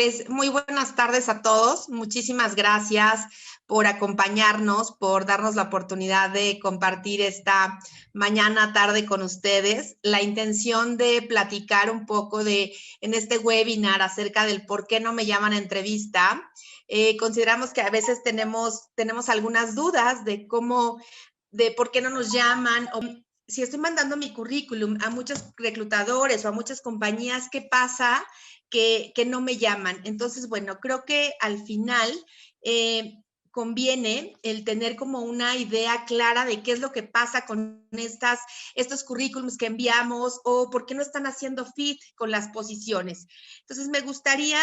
Pues muy buenas tardes a todos. Muchísimas gracias por acompañarnos, por darnos la oportunidad de compartir esta mañana, tarde con ustedes. La intención de platicar un poco en este webinar acerca del por qué no me llaman a entrevista. Consideramos que a veces tenemos algunas dudas de por qué no nos llaman, o si estoy mandando mi currículum a muchos reclutadores o a muchas compañías, ¿qué pasa? Que no me llaman. Entonces, bueno, creo que al final conviene el tener como una idea clara de qué es lo que pasa con estos currículums que enviamos o por qué no están haciendo fit con las posiciones. Entonces, me gustaría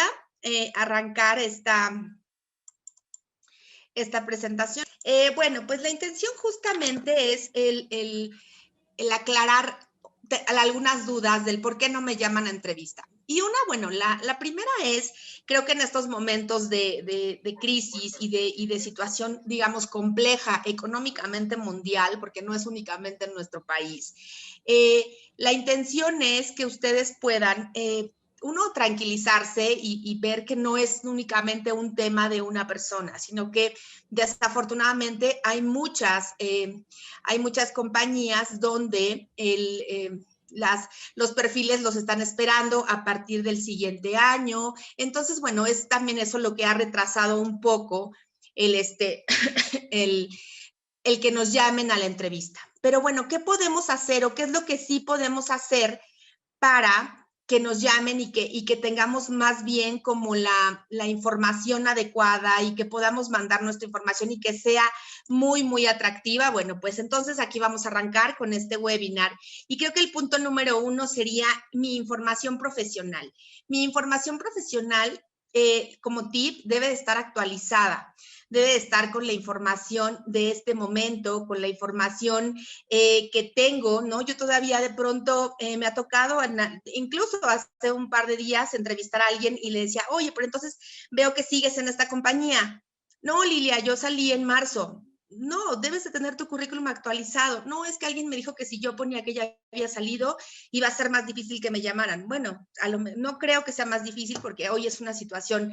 arrancar esta presentación. Bueno, pues la intención justamente es el aclarar algunas dudas del por qué no me llaman a entrevista. Y bueno, la primera es, creo que en estos momentos de crisis y de situación, digamos, compleja económicamente mundial, porque no es únicamente en nuestro país, la intención es que ustedes puedan uno, tranquilizarse y ver que no es únicamente un tema de una persona, sino que desafortunadamente hay muchas compañías donde los perfiles los están esperando a partir del siguiente año. Entonces, bueno, es también eso lo que ha retrasado un poco el que nos llamen a la entrevista. Pero bueno, ¿qué podemos hacer o qué es lo que sí podemos hacer para que nos llamen y que tengamos más bien como la información adecuada y que podamos mandar nuestra información y que sea muy, muy atractiva? Bueno, pues entonces aquí vamos a arrancar con este webinar. Y creo que el punto número 1 sería mi información profesional. Mi información profesional, como tip, debe de estar actualizada. Debe de estar con la información de este momento, con la información que tengo, ¿no? Yo todavía de pronto me ha tocado, incluso hace un par de días, entrevistar a alguien y le decía, oye, pero entonces veo que sigues en esta compañía. No, Lilia, yo salí en marzo. No, debes de tener tu currículum actualizado. No, es que alguien me dijo que si yo ponía que ya había salido, iba a ser más difícil que me llamaran. Bueno, no creo que sea más difícil porque hoy es una situación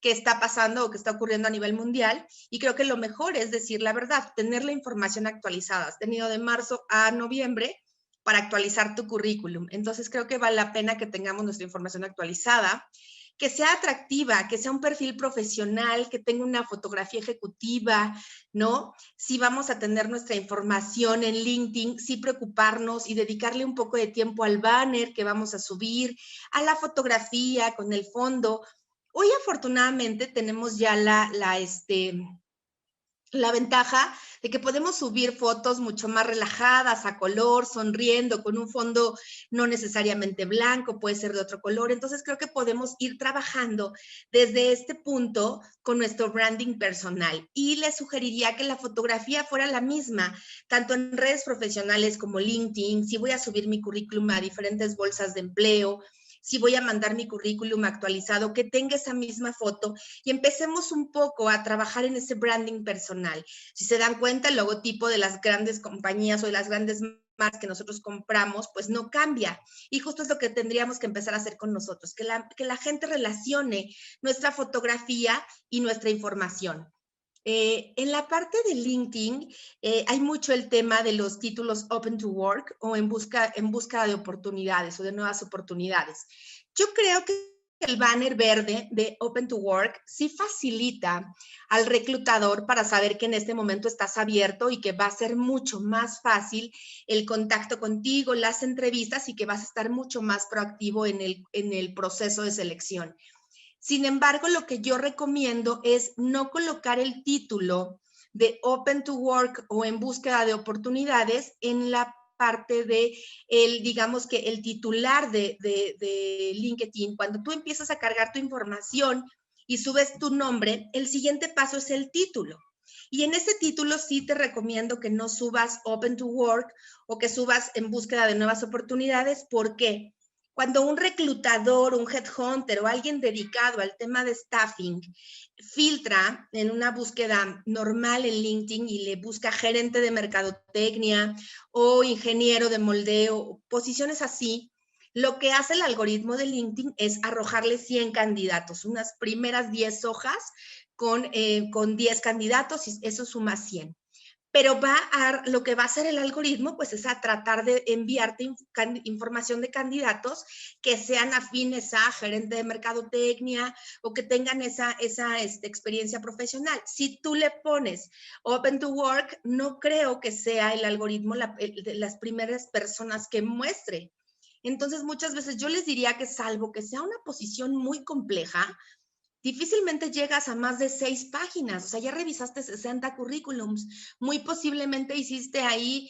que está pasando o que está ocurriendo a nivel mundial, y creo que lo mejor es decir la verdad, tener la información actualizada. Has tenido de marzo a noviembre para actualizar tu currículum. Entonces creo que vale la pena que tengamos nuestra información actualizada, que sea atractiva, que sea un perfil profesional, que tenga una fotografía ejecutiva, ¿no? Si vamos a tener nuestra información en LinkedIn, sí preocuparnos y dedicarle un poco de tiempo al banner que vamos a subir, a la fotografía con el fondo. Hoy afortunadamente tenemos ya la ventaja de que podemos subir fotos mucho más relajadas, a color, sonriendo, con un fondo no necesariamente blanco, puede ser de otro color. Entonces creo que podemos ir trabajando desde este punto con nuestro branding personal. Y les sugeriría que la fotografía fuera la misma, tanto en redes profesionales como LinkedIn. Si voy a subir mi currículum a diferentes bolsas de empleo, si voy a mandar mi currículum actualizado, que tenga esa misma foto, y empecemos un poco a trabajar en ese branding personal. Si se dan cuenta, el logotipo de las grandes compañías o de las grandes marcas que nosotros compramos, pues no cambia. Y justo es lo que tendríamos que empezar a hacer con nosotros, que la gente relacione nuestra fotografía y nuestra información. En la parte de LinkedIn hay mucho el tema de los títulos Open to Work o en busca de oportunidades o de nuevas oportunidades. Yo creo que el banner verde de Open to Work sí facilita al reclutador para saber que en este momento estás abierto y que va a ser mucho más fácil el contacto contigo, las entrevistas, y que vas a estar mucho más proactivo en el proceso de selección. Sin embargo, lo que yo recomiendo es no colocar el título de Open to Work o en búsqueda de oportunidades en la parte de digamos que el titular de LinkedIn. Cuando tú empiezas a cargar tu información y subes tu nombre, el siguiente paso es el título. Y en ese título sí te recomiendo que no subas Open to Work o que subas en búsqueda de nuevas oportunidades. ¿Por qué? Cuando un reclutador, un headhunter o alguien dedicado al tema de staffing filtra en una búsqueda normal en LinkedIn y le busca gerente de mercadotecnia o ingeniero de moldeo, posiciones así, Lo que hace el algoritmo de LinkedIn es arrojarle 100 candidatos, unas primeras 10 hojas con 10 candidatos y eso suma 100. Pero lo que va a hacer el algoritmo, pues es a tratar de enviarte información de candidatos que sean afines a gerente de mercadotecnia o que tengan esa experiencia profesional. Si tú le pones Open to Work, no creo que sea el algoritmo de las primeras personas que muestre. Entonces, muchas veces yo les diría que salvo que sea una posición muy compleja, difícilmente llegas a más de 6 páginas, o sea, ya revisaste 60 currículums, muy posiblemente hiciste ahí,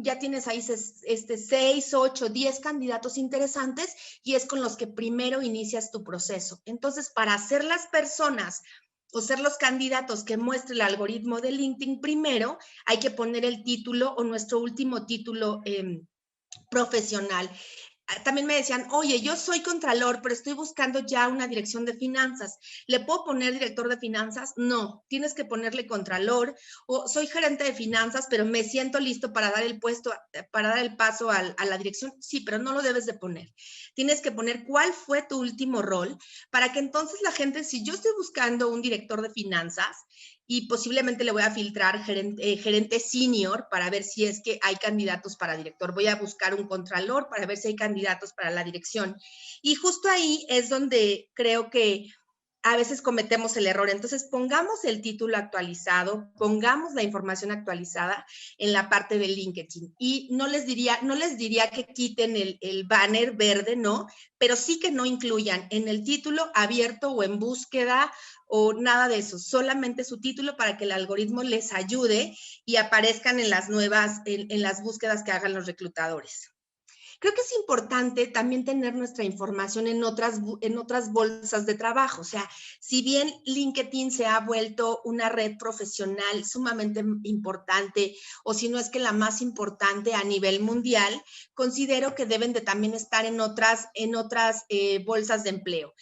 ya tienes ahí 6, 8, 10 candidatos interesantes y es con los que primero inicias tu proceso. Entonces, para hacer las personas o ser los candidatos que muestre el algoritmo de LinkedIn primero, hay que poner el título o nuestro último título profesional. También me decían, oye, yo soy contralor, pero estoy buscando ya una dirección de finanzas. ¿Le puedo poner director de finanzas? No, tienes que ponerle contralor. O soy gerente de finanzas, pero me siento listo para dar el paso a la dirección. Sí, pero no lo debes de poner. Tienes que poner cuál fue tu último rol para que entonces la gente, si yo estoy buscando un director de finanzas, y posiblemente le voy a filtrar gerente senior para ver si es que hay candidatos para director. Voy a buscar un contralor para ver si hay candidatos para la dirección. Y justo ahí es donde creo que a veces cometemos el error. Entonces, pongamos el título actualizado, pongamos la información actualizada en la parte de LinkedIn. Y no les diría que quiten el banner verde, no, pero sí que no incluyan en el título abierto o en búsqueda o nada de eso, solamente su título para que el algoritmo les ayude y aparezcan en las búsquedas que hagan los reclutadores. Creo que es importante también tener nuestra información en otras bolsas de trabajo. O sea, si bien LinkedIn se ha vuelto una red profesional sumamente importante, o si no es que la más importante a nivel mundial, considero que deben de también estar en otras bolsas de empleo,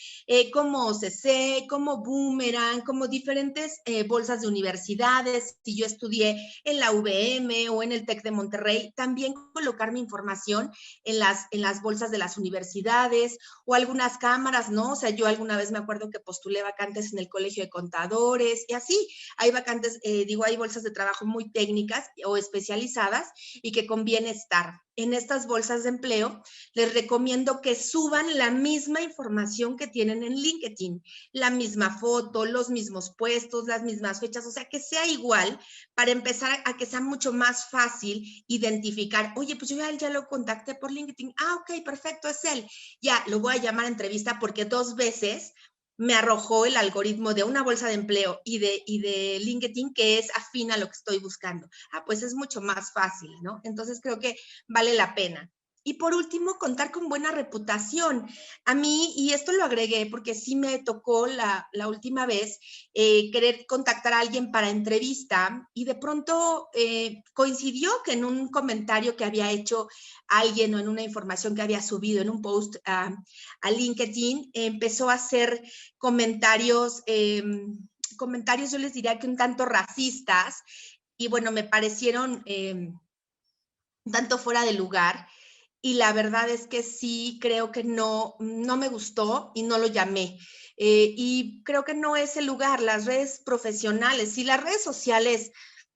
como OCC, como Boomerang, como diferentes bolsas de universidades. Si yo estudié en la UVM o en el TEC de Monterrey, también colocar mi información en las bolsas de las universidades o algunas cámaras, ¿no? O sea, yo alguna vez me acuerdo que postulé vacantes en el Colegio de Contadores y así. Hay vacantes, hay bolsas de trabajo muy técnicas o especializadas y que conviene estar. En estas bolsas de empleo, les recomiendo que suban la misma información que tienen en LinkedIn, la misma foto, los mismos puestos, las mismas fechas, o sea, que sea igual para empezar a que sea mucho más fácil identificar, oye, pues yo ya lo contacté por LinkedIn, ok, perfecto, es él, ya, lo voy a llamar a entrevista porque 2 veces me arrojó el algoritmo de una bolsa de empleo y de LinkedIn que es afín a lo que estoy buscando. Pues es mucho más fácil, ¿no? Entonces creo que vale la pena. Y por último, contar con buena reputación. A mí, y esto lo agregué porque sí me tocó la última vez, querer contactar a alguien para entrevista y de pronto coincidió que en un comentario que había hecho alguien o en una información que había subido en un post a LinkedIn, empezó a hacer comentarios, yo les diría que un tanto racistas y bueno, me parecieron un tanto fuera de lugar. Y la verdad es que sí, creo que no me gustó y no lo llamé. Y creo que no es el lugar, las redes profesionales, si las redes sociales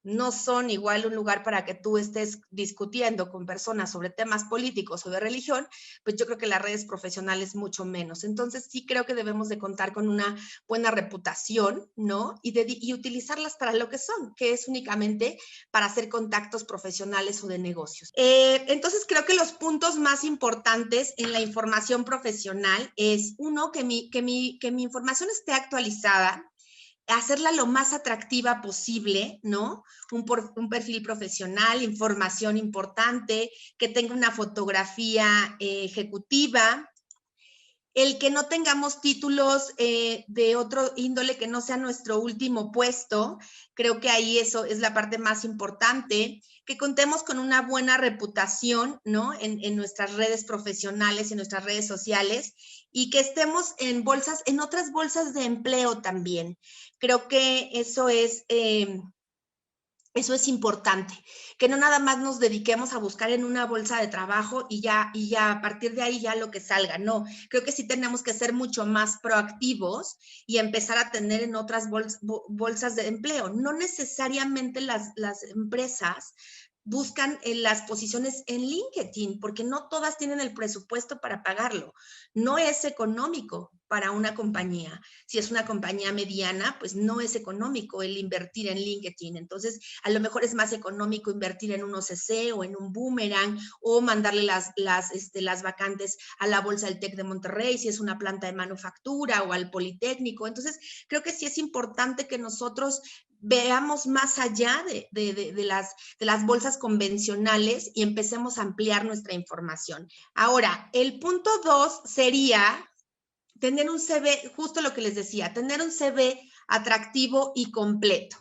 no son igual un lugar para que tú estés discutiendo con personas sobre temas políticos o de religión, pues yo creo que las redes profesionales mucho menos. Entonces sí creo que debemos de contar con una buena reputación, ¿no? Y utilizarlas para lo que son, que es únicamente para hacer contactos profesionales o de negocios. Entonces creo que los puntos más importantes en la información profesional es, uno, que mi información esté actualizada, hacerla lo más atractiva posible, ¿no? Un perfil profesional, información importante, que tenga una fotografía ejecutiva, el que no tengamos títulos de otro índole que no sea nuestro último puesto, creo que ahí eso es la parte más importante, que contemos con una buena reputación, ¿no? En nuestras redes profesionales, en nuestras redes sociales, y que estemos en otras bolsas de empleo también. Creo que eso es Eso es importante, que no nada más nos dediquemos a buscar en una bolsa de trabajo y ya a partir de ahí ya lo que salga. No, creo que sí tenemos que ser mucho más proactivos y empezar a tener en otras bolsas de empleo. No necesariamente las empresas buscan en las posiciones en LinkedIn, porque no todas tienen el presupuesto para pagarlo. No es económico para una compañía. Si es una compañía mediana, pues no es económico el invertir en LinkedIn. Entonces, a lo mejor es más económico invertir en un OCC o en un Boomerang o mandarle las vacantes a la Bolsa del TEC de Monterrey, si es una planta de manufactura o al Politécnico. Entonces, creo que sí es importante que nosotros veamos más allá de las bolsas convencionales y empecemos a ampliar nuestra información. Ahora, el punto 2 sería tener un CV, justo lo que les decía, tener un CV atractivo y completo.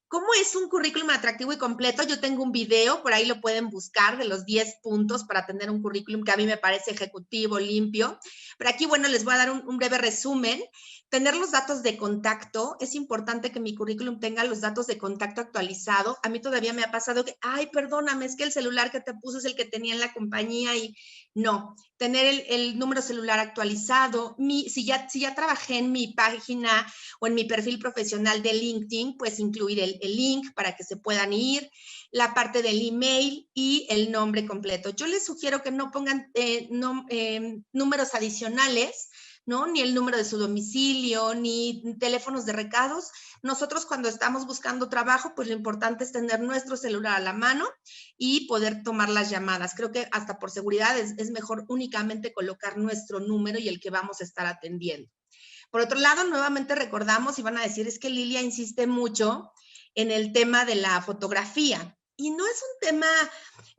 ¿Cómo es un currículum atractivo y completo? Yo tengo un video, por ahí lo pueden buscar, de los 10 puntos para tener un currículum que a mí me parece ejecutivo, limpio. Pero aquí, bueno, les voy a dar un breve resumen. Tener los datos de contacto. Es importante que mi currículum tenga los datos de contacto actualizado. A mí todavía me ha pasado que, ay, perdóname, es que el celular que te puse es el que tenía en la compañía y no. Tener el número celular actualizado. Si ya trabajé en mi página o en mi perfil profesional de LinkedIn, pues incluir el link para que se puedan ir, la parte del email y el nombre completo. Yo les sugiero que no pongan números adicionales, ¿no? Ni el número de su domicilio, ni teléfonos de recados. Nosotros cuando estamos buscando trabajo, pues lo importante es tener nuestro celular a la mano y poder tomar las llamadas. Creo que hasta por seguridad es mejor únicamente colocar nuestro número y el que vamos a estar atendiendo. Por otro lado, nuevamente recordamos y van a decir, es que Lilia insiste mucho en el tema de la fotografía. Y no es un tema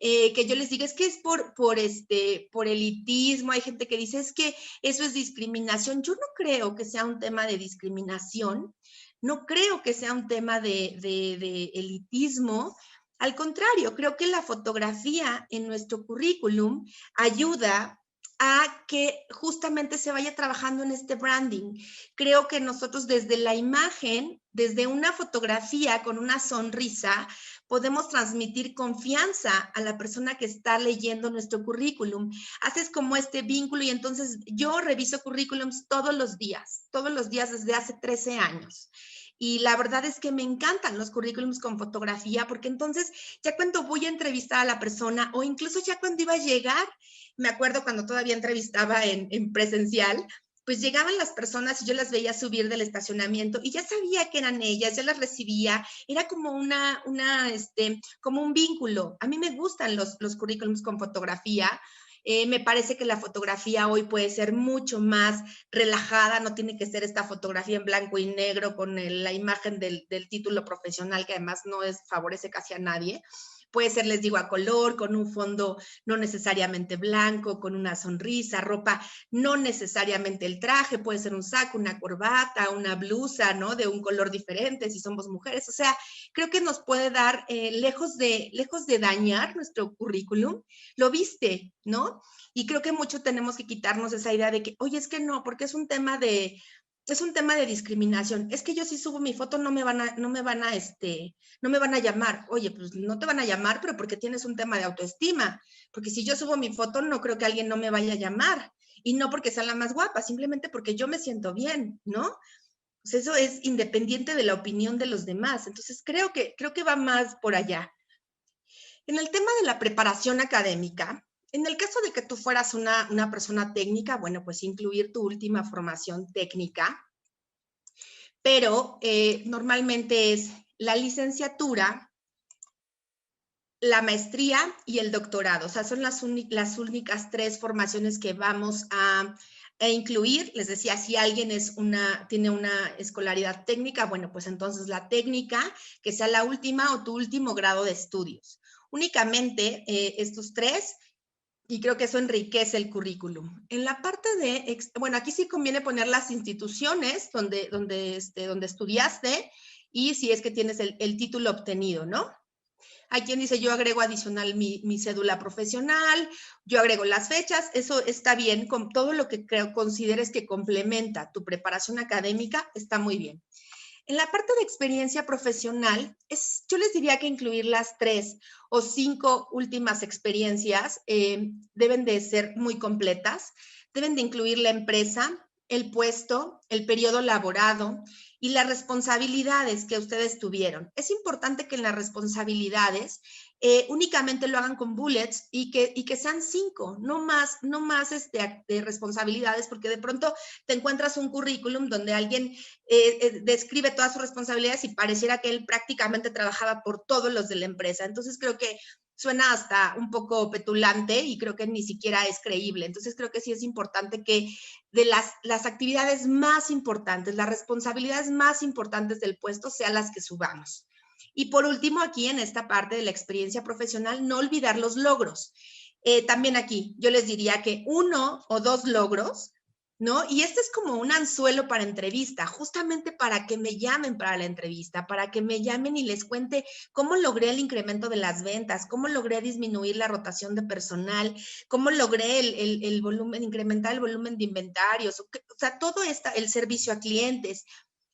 que yo les diga, es que es por elitismo. Hay gente que dice, es que eso es discriminación. Yo no creo que sea un tema de discriminación. No creo que sea un tema de elitismo. Al contrario, creo que la fotografía en nuestro currículum ayuda a que justamente se vaya trabajando en este branding. Creo que nosotros desde la imagen, desde una fotografía con una sonrisa, podemos transmitir confianza a la persona que está leyendo nuestro currículum. Haces como este vínculo y entonces yo reviso currículums todos los días desde hace 13 años. Y la verdad es que me encantan los currículums con fotografía, porque entonces ya cuando voy a entrevistar a la persona o incluso ya cuando iba a llegar, me acuerdo cuando todavía entrevistaba en presencial, pues llegaban las personas y yo las veía subir del estacionamiento y ya sabía que eran ellas, ya las recibía, era como como un vínculo. A mí me gustan los currículums con fotografía. Me parece que la fotografía hoy puede ser mucho más relajada, no tiene que ser esta fotografía en blanco y negro con la imagen del título profesional, que además no favorece casi a nadie. Puede ser, les digo, a color, con un fondo no necesariamente blanco, con una sonrisa, ropa, no necesariamente el traje, puede ser un saco, una corbata, una blusa, ¿no? De un color diferente si somos mujeres. O sea, creo que nos puede dar, lejos de dañar nuestro currículum, lo viste, ¿no? Y creo que mucho tenemos que quitarnos esa idea de que, oye, es que no, porque es un tema de discriminación. Es que yo si subo mi foto no me van a llamar. Oye, pues no te van a llamar, pero porque tienes un tema de autoestima. Porque si yo subo mi foto, no creo que alguien no me vaya a llamar. Y no porque sea la más guapa, simplemente porque yo me siento bien, ¿no? Pues eso es independiente de la opinión de los demás. Entonces creo que va más por allá. En el tema de la preparación académica, en el caso de que tú fueras una persona técnica, bueno, pues incluir tu última formación técnica, pero normalmente es la licenciatura, la maestría y el doctorado. O sea, son las únicas 3 formaciones que vamos a incluir. Les decía, si alguien tiene una escolaridad técnica, bueno, pues entonces la técnica, que sea la última o tu último grado de estudios. Únicamente estos 3, y creo que eso enriquece el currículum. En la parte bueno, aquí sí conviene poner las instituciones donde estudiaste y si es que tienes el título obtenido, ¿no? Hay quien dice, yo agrego adicional mi cédula profesional, yo agrego las fechas, eso está bien, con todo lo que consideres que complementa tu preparación académica, está muy bien. En la parte de experiencia profesional, yo les diría que incluir las 3 o 5 últimas experiencias deben de ser muy completas. Deben de incluir la empresa, el puesto, el periodo laborado y las responsabilidades que ustedes tuvieron. Es importante que en las responsabilidades únicamente lo hagan con bullets y que sean 5, no más de responsabilidades, porque de pronto te encuentras un currículum donde alguien describe todas sus responsabilidades y pareciera que él prácticamente trabajaba por todos los de la empresa. Entonces creo que suena hasta un poco petulante y creo que ni siquiera es creíble. Entonces creo que sí es importante que de las actividades más importantes, las responsabilidades más importantes del puesto sean las que subamos. Y por último, aquí en esta parte de la experiencia profesional, no olvidar los logros. También aquí yo les diría que 1 o 2 logros, ¿no? Y este es como un anzuelo para entrevista, justamente para que me llamen para la entrevista, para que me llamen y les cuente cómo logré el incremento de las ventas, cómo logré disminuir la rotación de personal, cómo logré el volumen, incrementar el volumen de inventarios, o sea, todo el servicio a clientes.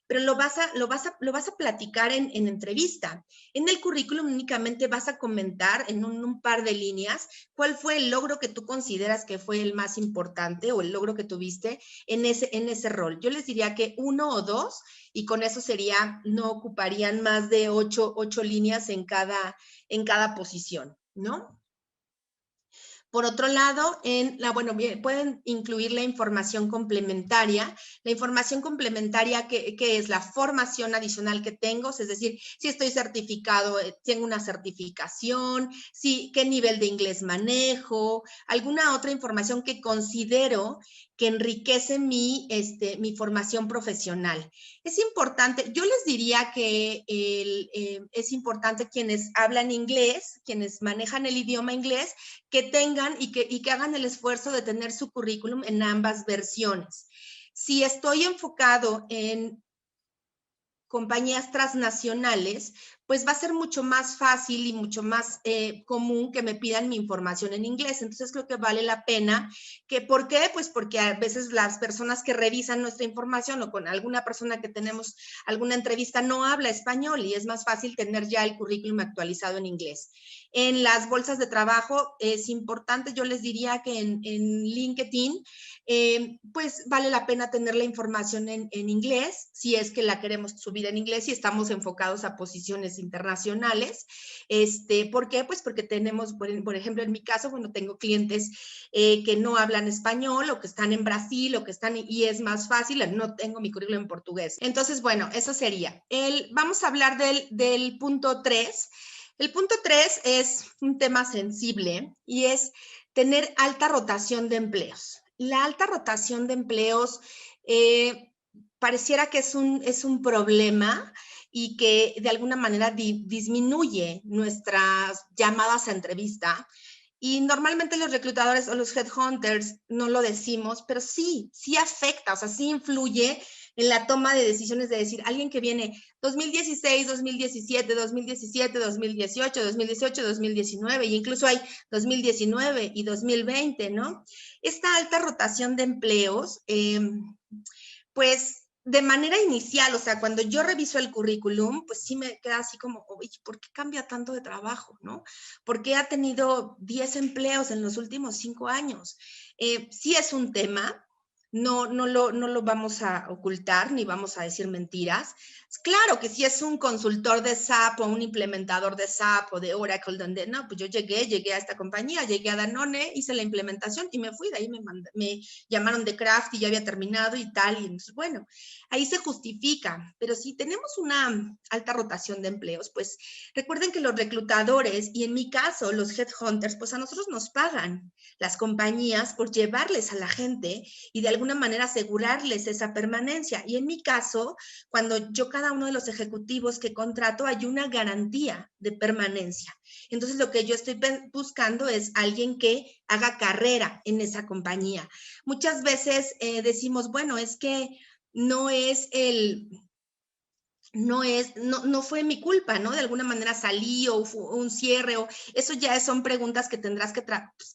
Pero lo vas a platicar en entrevista. En el currículum únicamente vas a comentar en un par de líneas cuál fue el logro que tú consideras que fue el más importante o el logro que tuviste en ese rol. Yo les diría que 1 o 2 y con eso no ocuparían más de 8 líneas en cada posición, ¿no? Por otro lado, pueden incluir la información complementaria. La información complementaria, que es la formación adicional que tengo, es decir, si estoy certificado, tengo una certificación, qué nivel de inglés manejo, alguna otra información que considero que enriquece mi formación profesional. Es importante, yo les diría que es importante quienes hablan inglés, quienes manejan el idioma inglés, que tengan y que hagan el esfuerzo de tener su currículum en ambas versiones. Si estoy enfocado en compañías transnacionales, pues va a ser mucho más fácil y mucho más común que me pidan mi información en inglés. Entonces creo que vale la pena. ¿Por qué? Pues porque a veces las personas que revisan nuestra información o con alguna persona que tenemos alguna entrevista no habla español y es más fácil tener ya el currículum actualizado en inglés. En las bolsas de trabajo es importante, yo les diría que en LinkedIn, pues vale la pena tener la información en inglés, si es que la queremos subir en inglés y estamos enfocados a posiciones internacionales. ¿Por qué? Pues porque tenemos, por ejemplo, en mi caso, bueno, tengo clientes que no hablan español o que están en Brasil o que están, y es más fácil, no tengo mi currículum en portugués. Entonces, bueno, eso sería. Vamos a hablar del punto 3. El punto 3 es un tema sensible y es tener alta rotación de empleos. La alta rotación de empleos pareciera que es un problema y que de alguna manera disminuye nuestras llamadas a entrevista. Y normalmente los reclutadores o los headhunters no lo decimos, pero sí afecta, o sea, sí influye en la toma de decisiones de decir, alguien que viene 2016, 2017, 2017, 2018, 2018, 2019, y incluso hay 2019 y 2020, ¿no? Esta alta rotación de empleos, pues de manera inicial, o sea, cuando yo reviso el currículum, pues sí me queda así como, oye, ¿por qué cambia tanto de trabajo, no? ¿Por qué ha tenido 10 empleos en los últimos 5 años? Sí es un tema, no lo vamos a ocultar ni vamos a decir mentiras. Claro que si es un consultor de SAP o un implementador de SAP o de Oracle, donde no, pues yo llegué a esta compañía, llegué a Danone, hice la implementación y me fui, de ahí me llamaron de Kraft y ya había terminado y tal, y entonces, bueno, ahí se justifica, pero si tenemos una alta rotación de empleos, pues recuerden que los reclutadores y en mi caso los headhunters, pues a nosotros nos pagan las compañías por llevarles a la gente y de alguna manera asegurarles esa permanencia. Y en mi caso, cuando yo cada uno de los ejecutivos que contrato hay una garantía de permanencia. Entonces lo que yo estoy buscando es alguien que haga carrera en esa compañía. Muchas veces decimos, bueno, es que no es no fue mi culpa, ¿no? De alguna manera salí o fue un cierre o eso ya son preguntas que tendrás que,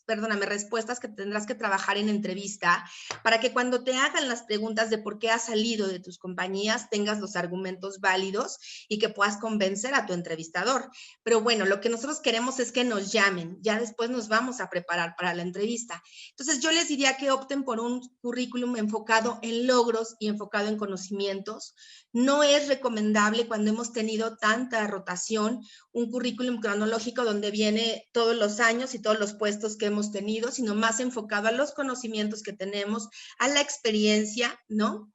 perdóname, respuestas que tendrás que trabajar en entrevista para que cuando te hagan las preguntas de por qué has salido de tus compañías tengas los argumentos válidos y que puedas convencer a tu entrevistador. Pero bueno, lo que nosotros queremos es que nos llamen, ya después nos vamos a preparar para la entrevista. Entonces yo les diría que opten por un currículum enfocado en logros y enfocado en conocimientos. No es recomendable cuando hemos tenido tanta rotación un currículum cronológico donde viene todos los años y todos los puestos que hemos tenido, sino más enfocado a los conocimientos que tenemos, a la experiencia, ¿no?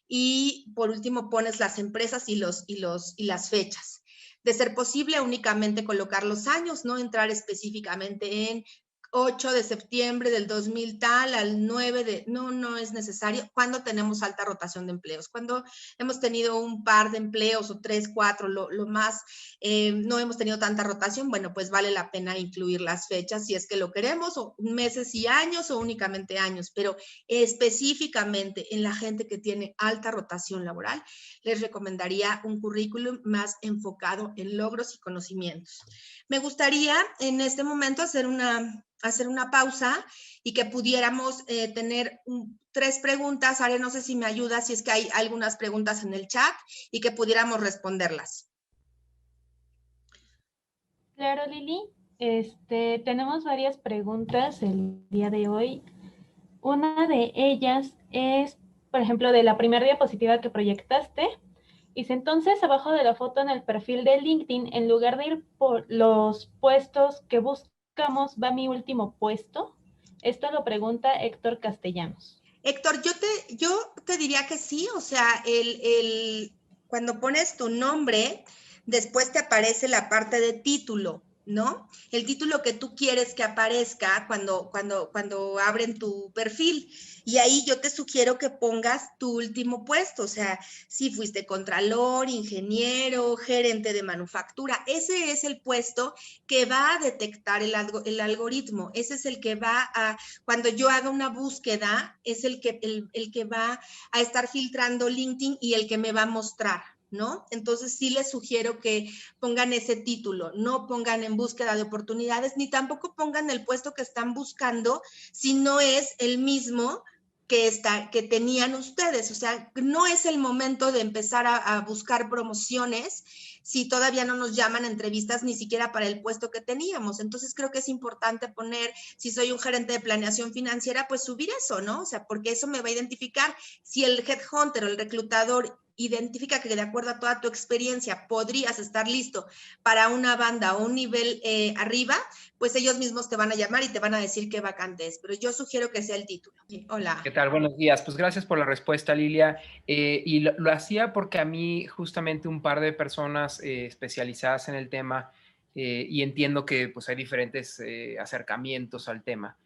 Y por último pones las empresas y las fechas. De ser posible, únicamente colocar los años, no entrar específicamente en 8 de septiembre del 2000 tal al 9 de... No es necesario. Cuando tenemos alta rotación de empleos, cuando hemos tenido un par de empleos o 3, 4, lo más, no hemos tenido tanta rotación, bueno, pues vale la pena incluir las fechas si es que lo queremos, o meses y años o únicamente años, pero específicamente en la gente que tiene alta rotación laboral, les recomendaría un currículum más enfocado en logros y conocimientos. Me gustaría en este momento hacer una pausa y que pudiéramos tener 3 preguntas. Are, no sé si me ayuda, si es que hay algunas preguntas en el chat y que pudiéramos responderlas. Claro, Lili. Tenemos varias preguntas el día de hoy. Una de ellas es, por ejemplo, de la primera diapositiva que proyectaste. Dice, entonces, abajo de la foto en el perfil de LinkedIn, en lugar de ir por los puestos que buscamos, va mi último puesto. Esto lo pregunta Héctor Castellanos. Héctor, yo te diría que sí, o sea, cuando pones tu nombre, después te aparece la parte de título, ¿no? El título que tú quieres que aparezca cuando abren tu perfil. Y ahí yo te sugiero que pongas tu último puesto, o sea, si fuiste contralor, ingeniero, gerente de manufactura, ese es el puesto que va a detectar el algoritmo, ese es el que va a, cuando yo haga una búsqueda, es el que va a estar filtrando LinkedIn y el que me va a mostrar, ¿no? Entonces sí les sugiero que pongan ese título, no pongan en búsqueda de oportunidades, ni tampoco pongan el puesto que están buscando si no es el mismo que tenían ustedes. O sea, no es el momento de empezar a buscar promociones si todavía no nos llaman a entrevistas ni siquiera para el puesto que teníamos. Entonces creo que es importante poner, si soy un gerente de planeación financiera, pues subir eso, ¿no? O sea, porque eso me va a identificar si el headhunter o el reclutador identifica que de acuerdo a toda tu experiencia podrías estar listo para una banda o un nivel arriba, pues ellos mismos te van a llamar y te van a decir qué vacante es. Pero yo sugiero que sea el título. Hola. ¿Qué tal? Buenos días. Pues gracias por la respuesta, Lilia. Y lo hacía porque a mí justamente un par de personas especializadas en el tema, y entiendo que pues hay diferentes acercamientos al tema.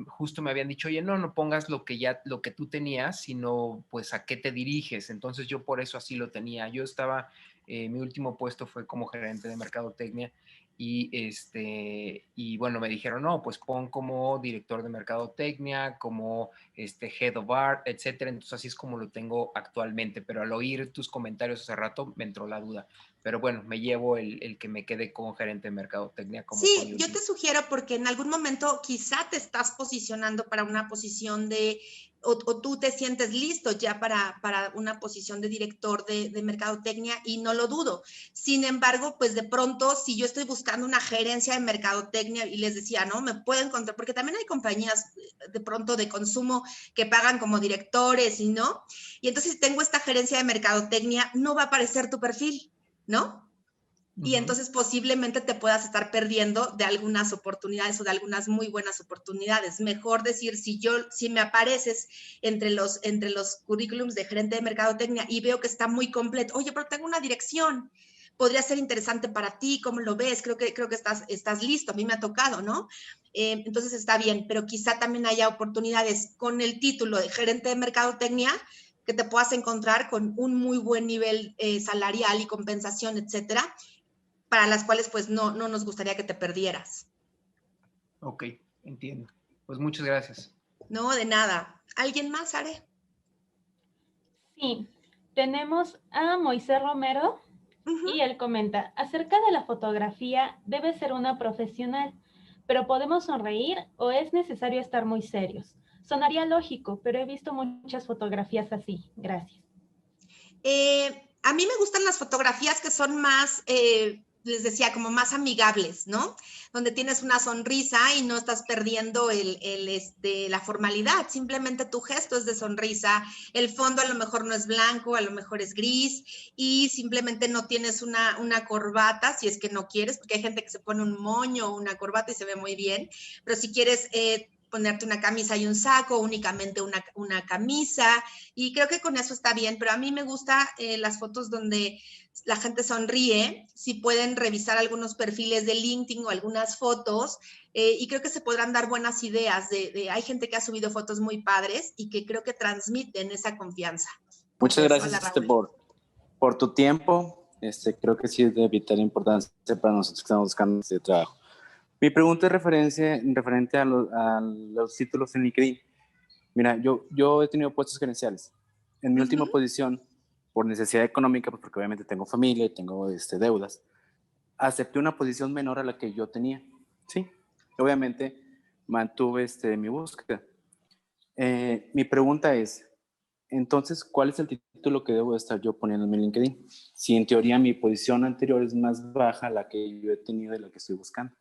Justo me habían dicho, oye, no pongas lo que tú tenías, sino pues a qué te diriges. Entonces yo por eso así lo tenía. Yo estaba, mi último puesto fue como gerente de mercadotecnia. Y bueno, me dijeron, no, pues pon como director de mercadotecnia, como head of art, etcétera. Entonces así es como lo tengo actualmente, pero al oír tus comentarios hace rato me entró la duda. Pero bueno, me llevo el que me quede como gerente de mercadotecnia como fue Sí, mi yo te último. sugiero porque en algún momento quizá te estás posicionando para una posición o tú te sientes listo ya para una posición de director de mercadotecnia y no lo dudo. Sin embargo, pues de pronto, si yo estoy buscando una gerencia de mercadotecnia y les decía, no, me puedo encontrar, porque también hay compañías de pronto de consumo que pagan como directores y no. Y entonces si tengo esta gerencia de mercadotecnia, no va a aparecer tu perfil, ¿no? Y entonces posiblemente te puedas estar perdiendo de algunas oportunidades o de algunas muy buenas oportunidades. Mejor decir, si me apareces entre los currículums de gerente de mercadotecnia y veo que está muy completo, oye, pero tengo una dirección, podría ser interesante para ti, ¿cómo lo ves? Creo que estás listo, a mí me ha tocado, ¿no? Entonces está bien, pero quizá también haya oportunidades con el título de gerente de mercadotecnia que te puedas encontrar con un muy buen nivel salarial y compensación, etcétera, para las cuales pues no nos gustaría que te perdieras. Ok, entiendo. Pues muchas gracias. No, de nada. ¿Alguien más, Are? Sí, Tenemos a Moisés Romero y él comenta, acerca de la fotografía, debe ser una profesional, pero ¿podemos sonreír o es necesario estar muy serios? Sonaría lógico, pero he visto muchas fotografías así. Gracias. A mí me gustan las fotografías que son más, les decía, como más amigables, ¿no? Donde tienes una sonrisa y no estás perdiendo la formalidad, simplemente tu gesto es de sonrisa, el fondo a lo mejor no es blanco, a lo mejor es gris y simplemente no tienes una corbata, si es que no quieres, porque hay gente que se pone un moño o una corbata y se ve muy bien, pero si quieres ponerte una camisa y un saco, únicamente una camisa, y creo que con eso está bien, pero a mí me gustan las fotos donde la gente sonríe, si pueden revisar algunos perfiles de LinkedIn o algunas fotos, y creo que se podrán dar buenas ideas, hay gente que ha subido fotos muy padres y que creo que transmiten esa confianza. Muchas Entonces, gracias hola, por tu tiempo, creo que sí es de vital importancia para nosotros que estamos buscando este trabajo. Mi pregunta es referente a los títulos en LinkedIn. Mira, yo he tenido puestos gerenciales. En mi última posición, por necesidad económica, pues porque obviamente tengo familia y tengo deudas, acepté una posición menor a la que yo tenía. Sí, obviamente mantuve mi búsqueda. Mi pregunta es, entonces, ¿cuál es el título que debo estar yo poniendo en mi LinkedIn? Si en teoría mi posición anterior es más baja a la que yo he tenido y la que estoy buscando.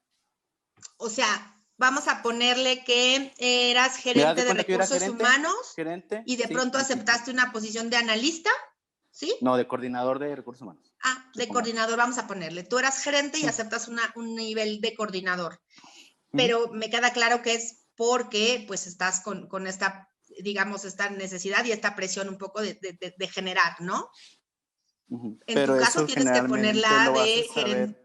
O sea, vamos a ponerle que eras gerente de recursos humanos y de pronto aceptaste una posición de analista, ¿sí? No, de coordinador de recursos humanos. Ah, de coordinador, vamos a ponerle. Tú eras gerente y aceptas un nivel de coordinador, pero me queda claro que es porque pues estás con esta, digamos, esta necesidad y esta presión un poco de generar, ¿no? En tu caso tienes que ponerla de gerente.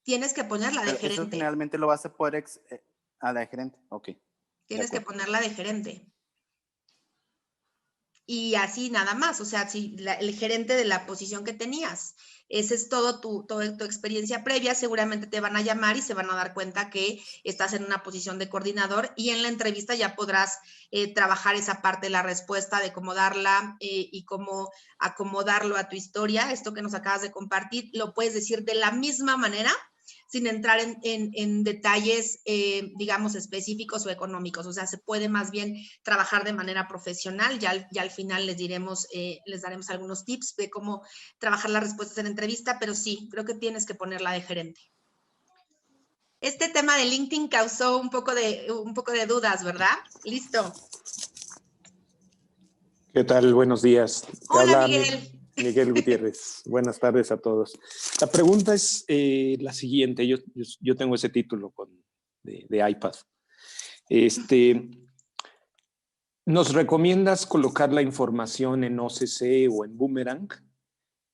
Tienes que ponerla de gerente. Eso generalmente lo vas a poder a la de gerente, ok. Tienes que ponerla de gerente. Y así nada más, o sea, si el gerente de la posición que tenías. Esa es toda tu experiencia previa, seguramente te van a llamar y se van a dar cuenta que estás en una posición de coordinador y en la entrevista ya podrás trabajar esa parte de la respuesta, de cómo darla y cómo acomodarlo a tu historia. Esto que nos acabas de compartir, lo puedes decir de la misma manera, sin entrar en detalles, digamos, específicos o económicos. O sea, se puede más bien trabajar de manera profesional. Ya al final les daremos algunos tips de cómo trabajar las respuestas en entrevista, pero sí, creo que tienes que ponerla de gerente. Este tema de LinkedIn causó un poco de dudas, ¿verdad? Listo. ¿Qué tal? Buenos días. Hola, Miguel. Miguel Gutiérrez. Buenas tardes a todos. La pregunta es la siguiente. Yo tengo ese título de iPad. ¿Nos recomiendas colocar la información en OCC o en Boomerang?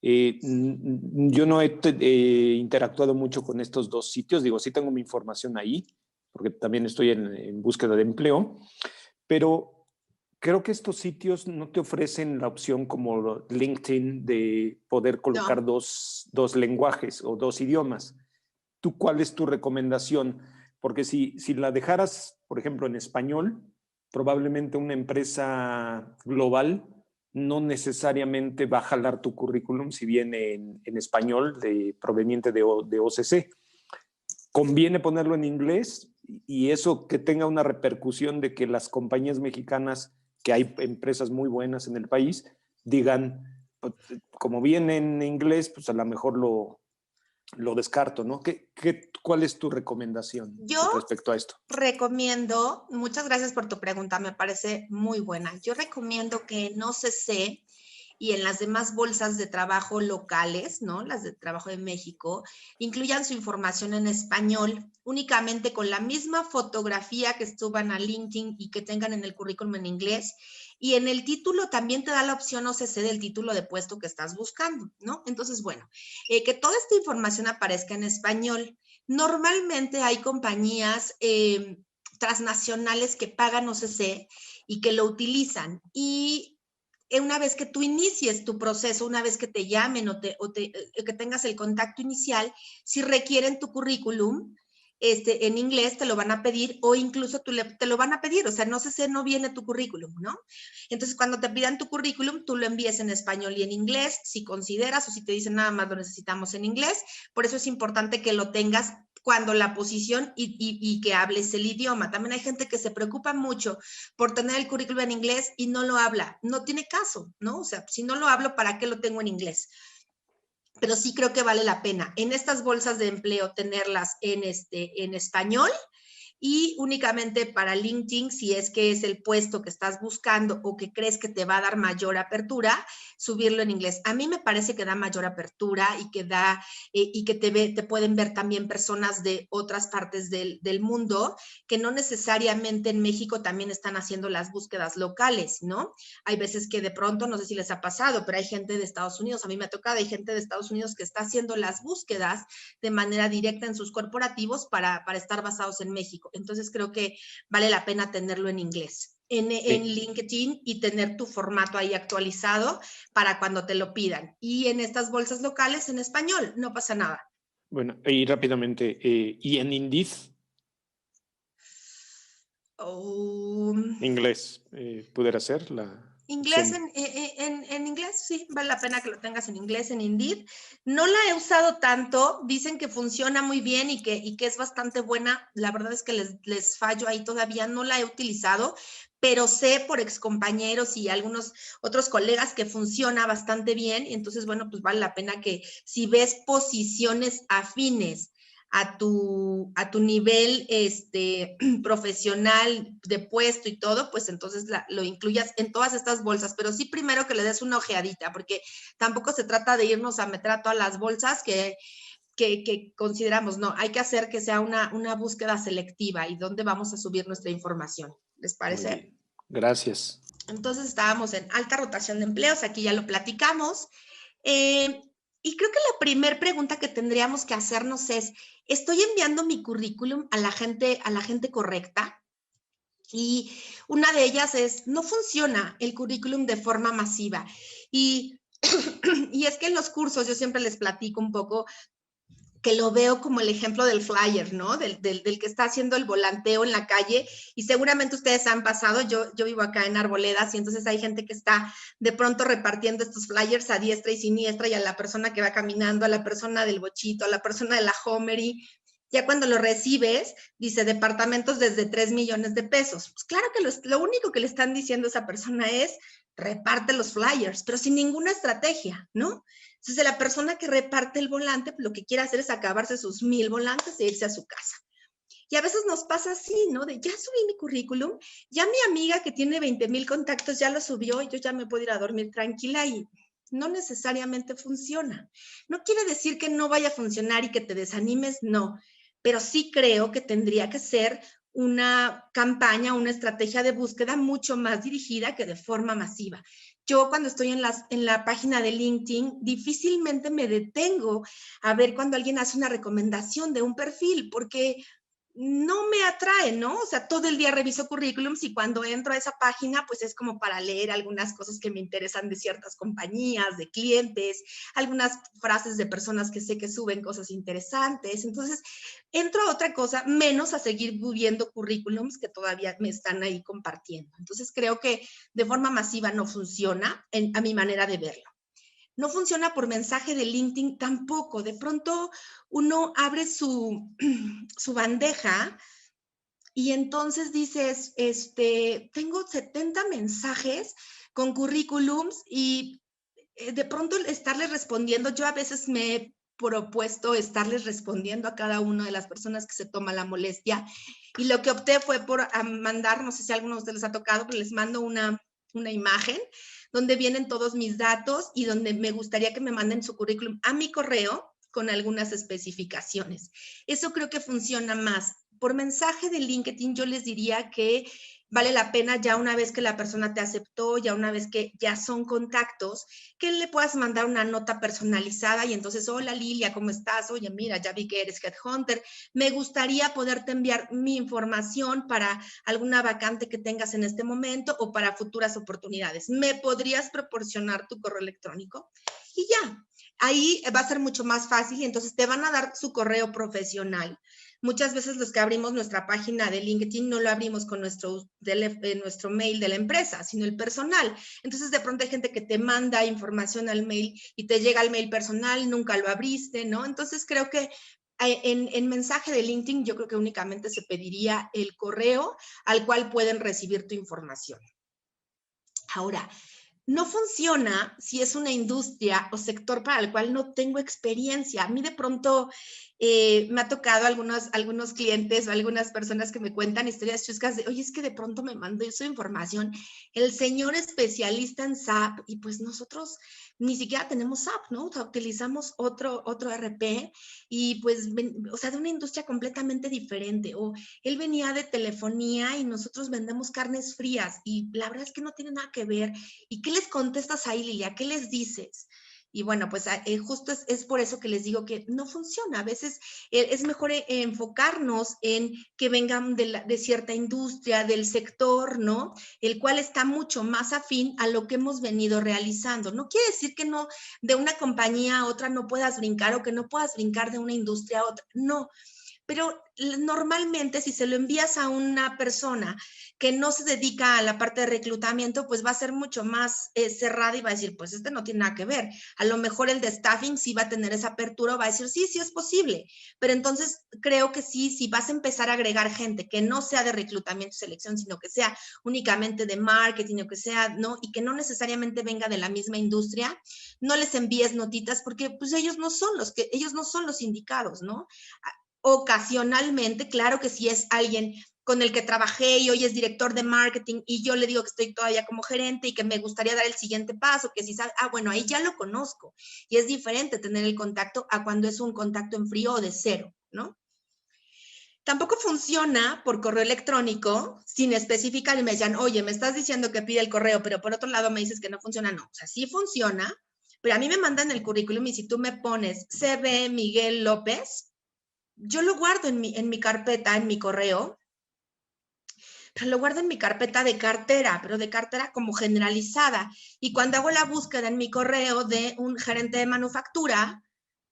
Yo no he interactuado mucho con estos dos sitios. Digo, sí tengo mi información ahí, porque también estoy en búsqueda de empleo, pero creo que estos sitios no te ofrecen la opción como LinkedIn de poder colocar dos lenguajes o dos idiomas. ¿Tú cuál es tu recomendación? Porque si la dejaras, por ejemplo, en español, probablemente una empresa global no necesariamente va a jalar tu currículum si viene en español proveniente de OCC. Conviene ponerlo en inglés y eso que tenga una repercusión de que las compañías mexicanas, que hay empresas muy buenas en el país, digan, como viene en inglés, pues a lo mejor lo descarto, ¿no? ¿Cuál es tu recomendación respecto a esto? Recomiendo, muchas gracias por tu pregunta, me parece muy buena. Yo recomiendo que en OCC y en las demás bolsas de trabajo locales, ¿no? Las de trabajo de México, incluyan su información en español, únicamente con la misma fotografía que suban a LinkedIn y que tengan en el currículum en inglés. Y en el título también te da la opción OCC del título de puesto que estás buscando, ¿no? Entonces, bueno, que toda esta información aparezca en español. Normalmente hay compañías transnacionales que pagan OCC y que lo utilizan. Y una vez que tú inicies tu proceso, una vez que te llamen o que tengas el contacto inicial, si requieren tu currículum, en inglés te lo van a pedir, o incluso te lo van a pedir, o sea, no sé si no viene tu currículum, ¿no? Entonces, cuando te pidan tu currículum, tú lo envíes en español y en inglés, si consideras, o si te dicen nada más lo necesitamos en inglés. Por eso es importante que lo tengas cuando la posición y que hables el idioma. También hay gente que se preocupa mucho por tener el currículum en inglés y no lo habla. No tiene caso, ¿no? O sea, si no lo hablo, ¿para qué lo tengo en inglés? Pero sí creo que vale la pena en estas bolsas de empleo tenerlas en español, y únicamente para LinkedIn, si es que es el puesto que estás buscando o que crees que te va a dar mayor apertura, subirlo en inglés. A mí me parece que da mayor apertura y que da y que te pueden ver también personas de otras partes del mundo, que no necesariamente en México también están haciendo las búsquedas locales, ¿no? Hay veces que de pronto, no sé si les ha pasado, pero hay gente de Estados Unidos, a mí me ha tocado, hay gente de Estados Unidos que está haciendo las búsquedas de manera directa en sus corporativos para estar basados en México. Entonces creo que vale la pena tenerlo en inglés, en LinkedIn, y tener tu formato ahí actualizado para cuando te lo pidan. Y en estas bolsas locales en español, no pasa nada. Bueno, y rápidamente, ¿y en Indeed? Inglés, ¿pudiera ser la Inglés, opción? en inglés, sí, vale la pena que lo tengas en inglés, en Indeed. No la he usado tanto, dicen que funciona muy bien y que es bastante buena. La verdad es que les fallo ahí todavía, no la he utilizado, pero sé por excompañeros y algunos otros colegas que funciona bastante bien. Y entonces, bueno, pues vale la pena que si ves posiciones afines a tu nivel profesional de puesto y todo, pues entonces lo incluyas en todas estas bolsas, pero sí primero que le des una ojeadita, porque tampoco se trata de irnos a meter a todas las bolsas que consideramos, no, hay que hacer que sea una búsqueda selectiva y dónde vamos a subir nuestra información. ¿Les parece? Muy bien. Gracias. Entonces estábamos en alta rotación de empleos, aquí ya lo platicamos. Y creo que la primera pregunta que tendríamos que hacernos es, ¿estoy enviando mi currículum a la gente correcta? Y una de ellas es, no funciona el currículum de forma masiva. Y es que en los cursos yo siempre les platico un poco que lo veo como el ejemplo del flyer, ¿no? Del que está haciendo el volanteo en la calle, y seguramente ustedes han pasado, yo vivo acá en Arboledas, y entonces hay gente que está de pronto repartiendo estos flyers a diestra y siniestra, y a la persona que va caminando, a la persona del bochito, a la persona de la Homery. Ya cuando lo recibes, dice departamentos desde 3 millones de pesos. Pues claro que lo único que le están diciendo a esa persona es reparte los flyers, pero sin ninguna estrategia, ¿no? Entonces, la persona que reparte el volante, pues, lo que quiere hacer es acabarse sus 1000 volantes e irse a su casa. Y a veces nos pasa así, ¿no? De ya subí mi currículum, ya mi amiga que tiene 20,000 contactos ya lo subió y yo ya me puedo ir a dormir tranquila, y no necesariamente funciona. No quiere decir que no vaya a funcionar y que te desanimes, no. Pero sí creo que tendría que ser una campaña, una estrategia de búsqueda mucho más dirigida que de forma masiva. Yo cuando estoy en la página de LinkedIn, difícilmente me detengo a ver cuando alguien hace una recomendación de un perfil, porque no me atrae, ¿no? O sea, todo el día reviso currículums y cuando entro a esa página, pues es como para leer algunas cosas que me interesan de ciertas compañías, de clientes, algunas frases de personas que sé que suben cosas interesantes. Entonces, entro a otra cosa, menos a seguir viendo currículums que todavía me están ahí compartiendo. Entonces, creo que de forma masiva no funciona a mi manera de verlo. No funciona por mensaje de LinkedIn tampoco. De pronto uno abre su bandeja y entonces dices, tengo 70 mensajes con currículums, y de pronto estarles respondiendo, yo a veces me he propuesto estarles respondiendo a cada una de las personas que se toma la molestia, y lo que opté fue por mandar, no sé si a alguno de ustedes les ha tocado, pero les mando una imagen donde vienen todos mis datos y donde me gustaría que me manden su currículum a mi correo con algunas especificaciones. Eso creo que funciona más. Por mensaje de LinkedIn yo les diría que vale la pena, ya una vez que la persona te aceptó, ya una vez que ya son contactos, que le puedas mandar una nota personalizada y entonces, hola Lilia, ¿cómo estás? Oye, mira, ya vi que eres Headhunter. Me gustaría poderte enviar mi información para alguna vacante que tengas en este momento o para futuras oportunidades. ¿Me podrías proporcionar tu correo electrónico? Y ya, ahí va a ser mucho más fácil, y entonces te van a dar su correo profesional. Muchas veces los que abrimos nuestra página de LinkedIn no lo abrimos con nuestro mail de la empresa, sino el personal. Entonces, de pronto hay gente que te manda información al mail y te llega al mail personal, nunca lo abriste, ¿no? Entonces, creo que en mensaje de LinkedIn, yo creo que únicamente se pediría el correo al cual pueden recibir tu información. Ahora, no funciona si es una industria o sector para el cual no tengo experiencia. A mí de pronto me ha tocado algunos clientes o algunas personas que me cuentan historias chuscas de, oye, es que de pronto me mandó su información el señor especialista en SAP y pues nosotros ni siquiera tenemos SAP, ¿no? O sea, utilizamos otro RP y pues, o sea, de una industria completamente diferente. O él venía de telefonía y nosotros vendemos carnes frías y la verdad es que no tiene nada que ver. ¿Y qué les contestas ahí, Lilia? ¿Qué les dices? Y bueno, pues justo es por eso que les digo que no funciona. A veces es mejor enfocarnos en que vengan de cierta industria, del sector, ¿no? El cual está mucho más afín a lo que hemos venido realizando. No quiere decir que no, de una compañía a otra no puedas brincar o que no puedas brincar de una industria a otra. No. Pero normalmente si se lo envías a una persona que no se dedica a la parte de reclutamiento, pues va a ser mucho más cerrada y va a decir, pues este no tiene nada que ver. A lo mejor el de staffing sí va a tener esa apertura, va a decir, sí, sí es posible. Pero entonces creo que sí, si vas a empezar a agregar gente que no sea de reclutamiento y selección, sino que sea únicamente de marketing o que sea, ¿no? Y que no necesariamente venga de la misma industria, no les envíes notitas porque pues ellos no son los indicados, ¿no? Ocasionalmente, claro que si es alguien con el que trabajé y hoy es director de marketing y yo le digo que estoy todavía como gerente y que me gustaría dar el siguiente paso, que si sabe, bueno, ahí ya lo conozco. Y es diferente tener el contacto a cuando es un contacto en frío o de cero, ¿no? Tampoco funciona por correo electrónico sin especificar y me decían, oye, me estás diciendo que pide el correo, pero por otro lado me dices que no funciona. No, o sea, sí funciona, pero a mí me mandan el currículum y si tú me pones CB Miguel López, yo lo guardo en mi carpeta, en mi correo, pero lo guardo en mi carpeta de cartera, pero de cartera como generalizada. Y cuando hago la búsqueda en mi correo de un gerente de manufactura,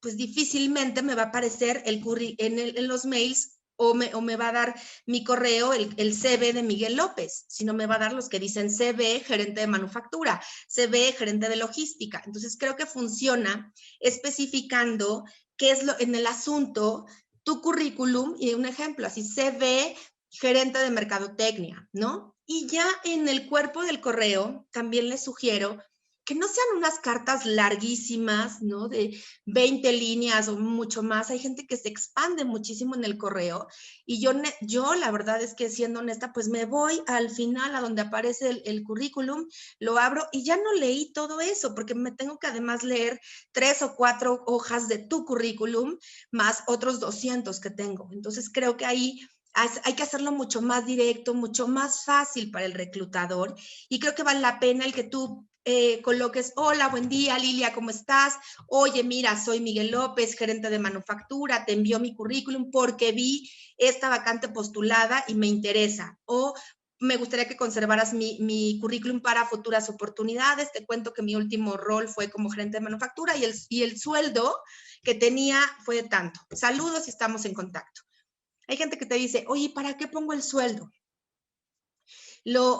pues difícilmente me va a aparecer en los mails o me va a dar mi correo, el CB de Miguel López, sino me va a dar los que dicen CB, gerente de manufactura, CB, gerente de logística. Entonces creo que funciona especificando qué es en el asunto, tu currículum y un ejemplo, así CV, gerente de mercadotecnia, ¿no? Y ya en el cuerpo del correo también les sugiero que no sean unas cartas larguísimas, ¿no? De 20 líneas o mucho más. Hay gente que se expande muchísimo en el correo y yo la verdad es que siendo honesta, pues me voy al final a donde aparece el currículum, lo abro y ya no leí todo eso porque me tengo que además leer 3 o 4 hojas de tu currículum más otros 200 que tengo. Entonces creo que ahí hay que hacerlo mucho más directo, mucho más fácil para el reclutador y creo que vale la pena el que tú coloques, hola, buen día, Lilia, ¿cómo estás? Oye, mira, soy Miguel López, gerente de manufactura, te envío mi currículum porque vi esta vacante postulada y me interesa. O me gustaría que conservaras mi currículum para futuras oportunidades. Te cuento que mi último rol fue como gerente de manufactura y el sueldo que tenía fue tanto. Saludos y estamos en contacto. Hay gente que te dice, oye, ¿para qué pongo el sueldo?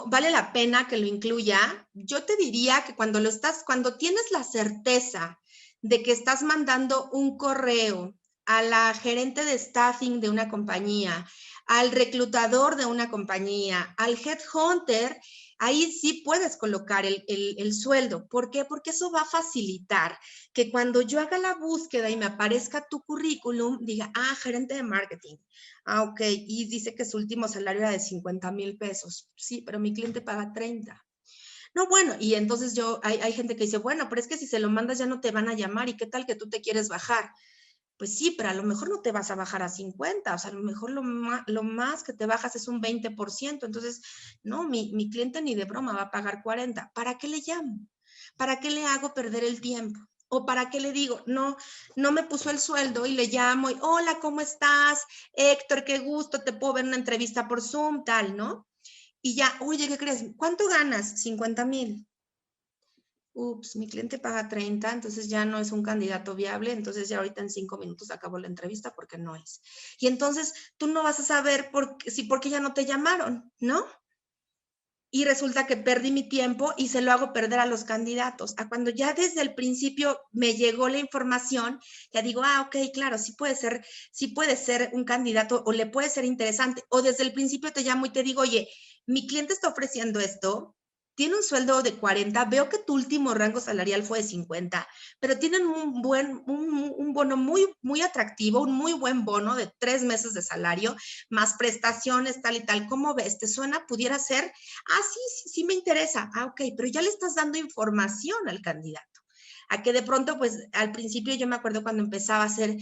¿Vale la pena que lo incluya? Yo te diría que cuando tienes la certeza de que estás mandando un correo a la gerente de staffing de una compañía, al reclutador de una compañía, al headhunter, ahí sí puedes colocar el sueldo. ¿Por qué? Porque eso va a facilitar que cuando yo haga la búsqueda y me aparezca tu currículum, diga, gerente de marketing. Ok, y dice que su último salario era de 50,000 pesos. Sí, pero mi cliente paga 30. No, bueno, y entonces hay gente que dice, bueno, pero es que si se lo mandas ya no te van a llamar y qué tal que tú te quieres bajar. Pues sí, pero a lo mejor no te vas a bajar a 50, o sea, a lo mejor lo más que te bajas es un 20%, entonces, no, mi cliente ni de broma va a pagar 40. ¿Para qué le llamo? ¿Para qué le hago perder el tiempo? ¿O para qué le digo, no me puso el sueldo y le llamo y, hola, ¿cómo estás? Héctor, qué gusto, te puedo ver en una entrevista por Zoom, tal, ¿no? Y ya, oye, ¿qué crees? ¿Cuánto ganas? 50,000. ups, mi cliente paga 30, entonces ya no es un candidato viable, entonces ya ahorita en 5 minutos acabó la entrevista porque no es. Y entonces tú no vas a saber por qué ya no te llamaron, ¿no? Y resulta que perdí mi tiempo y se lo hago perder a los candidatos. A cuando ya desde el principio me llegó la información, ya digo, ok, claro, sí puede ser un candidato o le puede ser interesante. O desde el principio te llamo y te digo, oye, mi cliente está ofreciendo esto, tiene un sueldo de 40, veo que tu último rango salarial fue de 50, pero tienen un bono muy, muy atractivo, un muy buen bono de 3 meses de salario, más prestaciones, tal y tal. ¿Cómo ves? ¿Te suena? ¿Pudiera ser? Ah, sí me interesa. Ah, ok, pero ya le estás dando información al candidato. A que de pronto, pues al principio yo me acuerdo cuando empezaba a hacer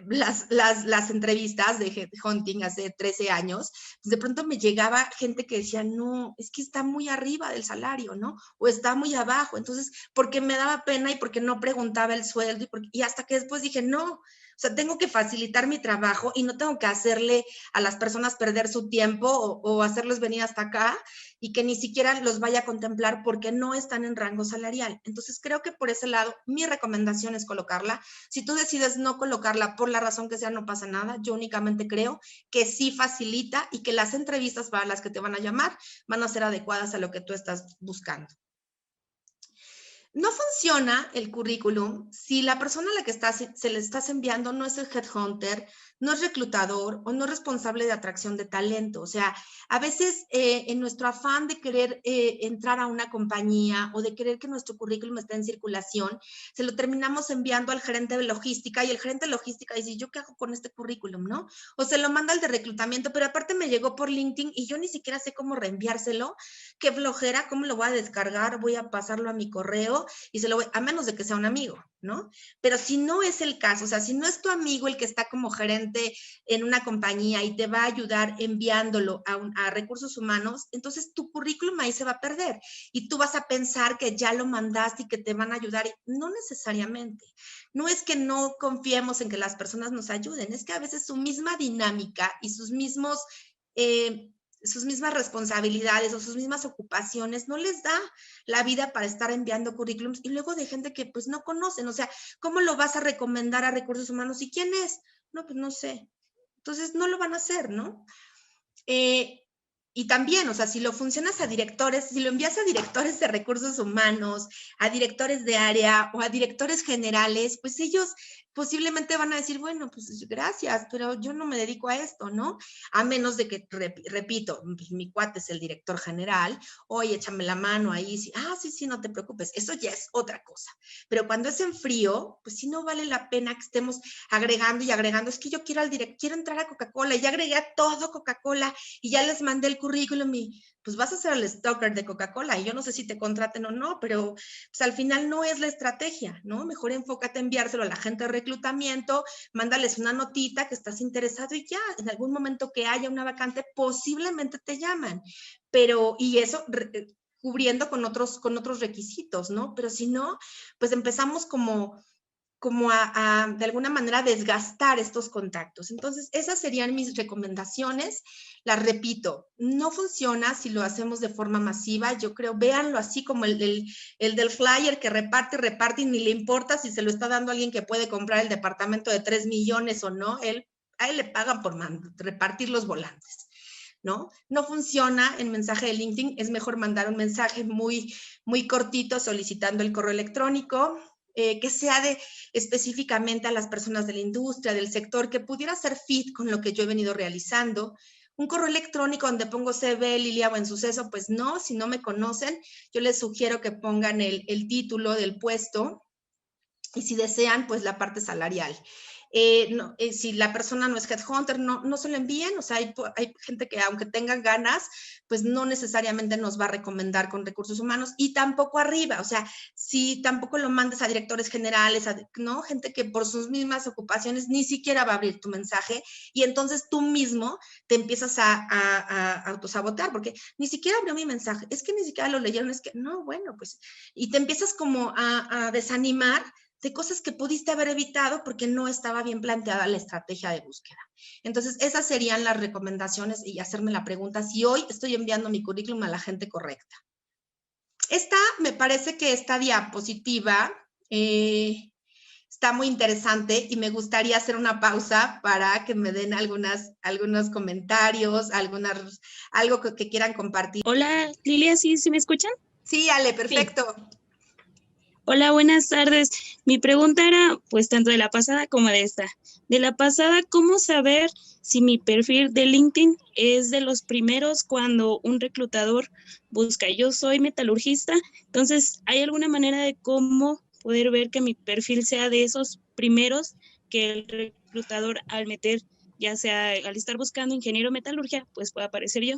las entrevistas de headhunting hace 13 años, pues de pronto me llegaba gente que decía, no, es que está muy arriba del salario, ¿no? O está muy abajo. Entonces, porque me daba pena y porque no preguntaba el sueldo y hasta que después dije, no, o sea, tengo que facilitar mi trabajo y no tengo que hacerle a las personas perder su tiempo o hacerles venir hasta acá y que ni siquiera los vaya a contemplar porque no están en rango salarial. Entonces, creo que por ese lado, mi recomendación es colocarla. Si tú decides no colocarla por la razón que sea, no pasa nada. Yo únicamente creo que sí facilita y que las entrevistas para las que te van a llamar van a ser adecuadas a lo que tú estás buscando. No funciona el currículum si la persona a la que se le estás enviando no es el headhunter, no es reclutador o no es responsable de atracción de talento. O sea, a veces en nuestro afán de querer entrar a una compañía o de querer que nuestro currículum esté en circulación, se lo terminamos enviando al gerente de logística y el gerente de logística dice, ¿yo qué hago con este currículum, no? O se lo manda al de reclutamiento, pero aparte me llegó por LinkedIn y yo ni siquiera sé cómo reenviárselo. Qué flojera, ¿cómo lo voy a descargar? Voy a pasarlo a mi correo y se lo voy, a menos de que sea un amigo, ¿no? Pero si no es el caso, o sea, si no es tu amigo el que está como gerente en una compañía y te va a ayudar enviándolo a recursos humanos, entonces tu currículum ahí se va a perder y tú vas a pensar que ya lo mandaste y que te van a ayudar. Y no necesariamente. No es que no confiemos en que las personas nos ayuden, es que a veces su misma dinámica y sus mismas responsabilidades o sus mismas ocupaciones no les da la vida para estar enviando currículums y luego de gente que pues no conocen. O sea, ¿cómo lo vas a recomendar a recursos humanos? ¿Y quién es? No, pues no sé. Entonces no lo van a hacer, ¿no? Y también, o sea, si lo funcionas a directores, si lo envías a directores de recursos humanos, a directores de área o a directores generales, pues ellos posiblemente van a decir, bueno, pues gracias, pero yo no me dedico a esto, ¿no? A menos de que, repito, mi cuate es el director general, oye, échame la mano ahí, sí, sí, no te preocupes, eso ya es otra cosa. Pero cuando es en frío, pues sí no vale la pena que estemos agregando y agregando, es que yo quiero entrar a Coca-Cola y ya agregué a todo Coca-Cola y ya les mandé el currículum y pues vas a ser el stalker de Coca-Cola y yo no sé si te contraten o no, pero pues al final no es la estrategia, ¿no? Mejor enfócate en enviárselo a la gente de reclutamiento, mándales una notita que estás interesado y ya, en algún momento que haya una vacante, posiblemente te llaman, pero, y eso cubriendo con otros requisitos, ¿no? Pero si no, pues empezamos como a de alguna manera desgastar estos contactos. Entonces, esas serían mis recomendaciones. Las repito, no funciona si lo hacemos de forma masiva. Yo creo, véanlo así como el del flyer que reparte y ni le importa si se lo está dando a alguien que puede comprar el departamento de 3 millones o no. A él le pagan por repartir los volantes, ¿no? No funciona en mensaje de LinkedIn. Es mejor mandar un mensaje muy, muy cortito solicitando el correo electrónico, que sea específicamente a las personas de la industria, del sector, que pudiera ser fit con lo que yo he venido realizando. Un correo electrónico donde pongo CV, Lilia Buen Suceso, pues no, si no me conocen, yo les sugiero que pongan el título del puesto y si desean, pues la parte salarial. Si la persona no es headhunter, no se lo envíen. O sea, hay gente que aunque tengan ganas, pues no necesariamente nos va a recomendar con recursos humanos y tampoco arriba. O sea, si tampoco lo mandes a directores generales, ¿no? Gente que por sus mismas ocupaciones ni siquiera va a abrir tu mensaje y entonces tú mismo te empiezas a autosabotear porque ni siquiera abrió mi mensaje. Es que ni siquiera lo leyeron, es que no, bueno, pues, y te empiezas como a desanimar de cosas que pudiste haber evitado porque no estaba bien planteada la estrategia de búsqueda. Entonces, esas serían las recomendaciones y hacerme la pregunta si hoy estoy enviando mi currículum a la gente correcta. Me parece que esta diapositiva está muy interesante y me gustaría hacer una pausa para que me den algunos comentarios, algo que quieran compartir. Hola, Lilia, ¿sí me escuchan? Sí, Ale, perfecto. Sí. Hola, buenas tardes. Mi pregunta era, pues, tanto de la pasada como de esta. De la pasada, ¿cómo saber si mi perfil de LinkedIn es de los primeros cuando un reclutador busca? Yo soy metalurgista, entonces, ¿hay alguna manera de cómo poder ver que mi perfil sea de esos primeros que el reclutador al meter, ya sea al estar buscando ingeniero metalurgia, pues pueda aparecer yo?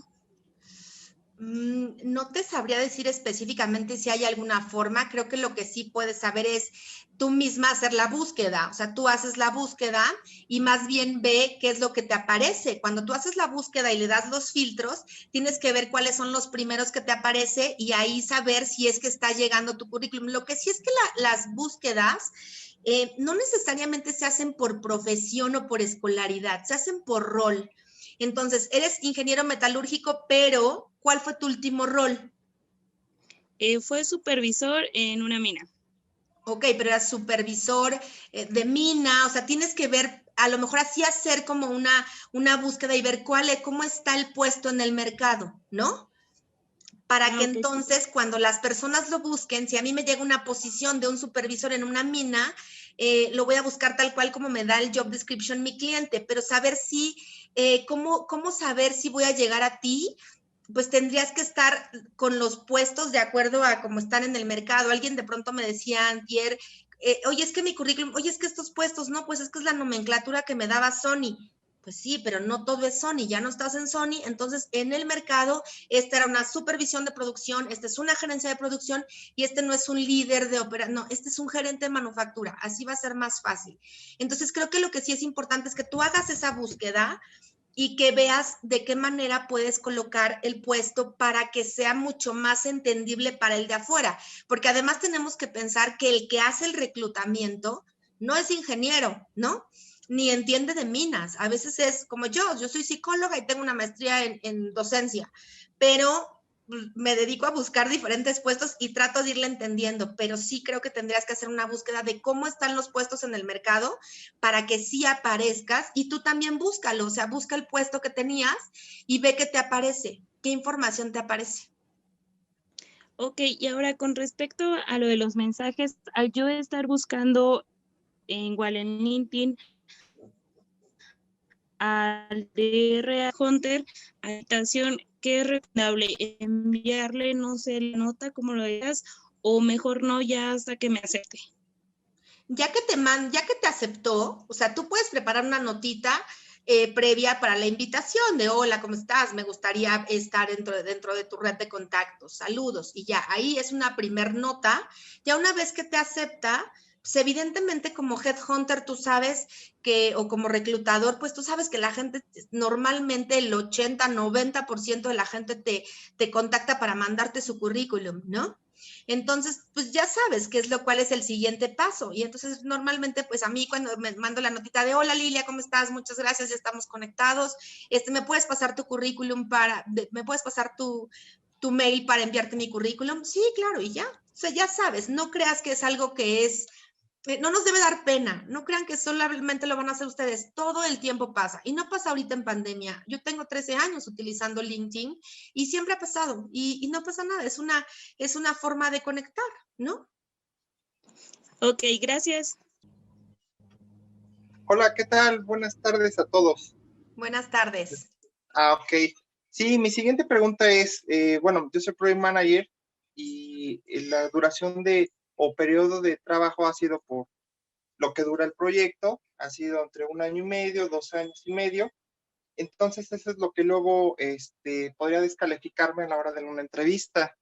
No te sabría decir específicamente si hay alguna forma. Creo que lo que sí puedes saber es tú misma hacer la búsqueda. O sea, tú haces la búsqueda y más bien ve qué es lo que te aparece. Cuando tú haces la búsqueda y le das los filtros, tienes que ver cuáles son los primeros que te aparece y ahí saber si es que está llegando tu currículum. Lo que sí es que las búsquedas no necesariamente se hacen por profesión o por escolaridad, se hacen por rol. Entonces, eres ingeniero metalúrgico, pero ¿cuál fue tu último rol? Fue supervisor en una mina. Ok, pero eras supervisor de mina, o sea, tienes que ver, a lo mejor así hacer como una búsqueda y ver cómo está el puesto en el mercado, ¿no? Para que entonces cuando las personas lo busquen, si a mí me llega una posición de un supervisor en una mina, lo voy a buscar tal cual como me da el job description mi cliente, pero saber si, cómo saber si voy a llegar a ti, pues tendrías que estar con los puestos de acuerdo a cómo están en el mercado. Alguien de pronto me decía antier, oye, es que mi currículum, oye, es que estos puestos, no, pues es que es la nomenclatura que me daba Sony. Pues sí, pero no todo es Sony, ya no estás en Sony, entonces en el mercado esta era una supervisión de producción, esta es una gerencia de producción y este no es un líder de operación, no, este es un gerente de manufactura, así va a ser más fácil. Entonces creo que lo que sí es importante es que tú hagas esa búsqueda y que veas de qué manera puedes colocar el puesto para que sea mucho más entendible para el de afuera, porque además tenemos que pensar que el que hace el reclutamiento no es ingeniero, ¿no? Ni entiende de minas. A veces es como yo soy psicóloga y tengo una maestría en docencia, pero me dedico a buscar diferentes puestos y trato de irle entendiendo, pero sí creo que tendrías que hacer una búsqueda de cómo están los puestos en el mercado para que sí aparezcas y tú también búscalo, o sea, busca el puesto que tenías y ve qué te aparece, qué información te aparece. Ok, y ahora con respecto a lo de los mensajes, al yo estar buscando igual en LinkedIn al DR Hunter, habitación, ¿qué es recomendable? ¿Enviarle, no sé, la nota como lo digas, o mejor no, ya hasta que me acepte? Ya que te aceptó, o sea, tú puedes preparar una notita previa para la invitación de hola, ¿cómo estás? Me gustaría estar dentro de tu red de contactos, saludos, y ya, ahí es una primer nota. Ya una vez que te acepta, pues evidentemente como headhunter tú sabes que, o como reclutador, pues tú sabes que la gente, normalmente el 80-90% de la gente te contacta para mandarte su currículum, ¿no? Entonces, pues ya sabes cuál es el siguiente paso. Y entonces, normalmente, pues a mí cuando me mando la notita de, hola Lilia, ¿cómo estás? Muchas gracias, ya estamos conectados. ¿Me puedes pasar tu currículum me puedes pasar tu mail para enviarte mi currículum? Sí, claro, y ya. O sea, ya sabes, no creas que es algo que es, no nos debe dar pena, no crean que solamente lo van a hacer ustedes, todo el tiempo pasa, y no pasa ahorita en pandemia. Yo tengo 13 años utilizando LinkedIn y siempre ha pasado, y no pasa nada, es una forma de conectar, ¿no? Ok, gracias. Hola, ¿qué tal? Buenas tardes a todos. Buenas tardes. Ok. Sí, mi siguiente pregunta es, bueno, yo soy Project Manager y la duración o periodo de trabajo ha sido por lo que dura el proyecto, ha sido entre 1 año y medio, 2 años y medio. Entonces, eso es lo que luego podría descalificarme a la hora de una entrevista.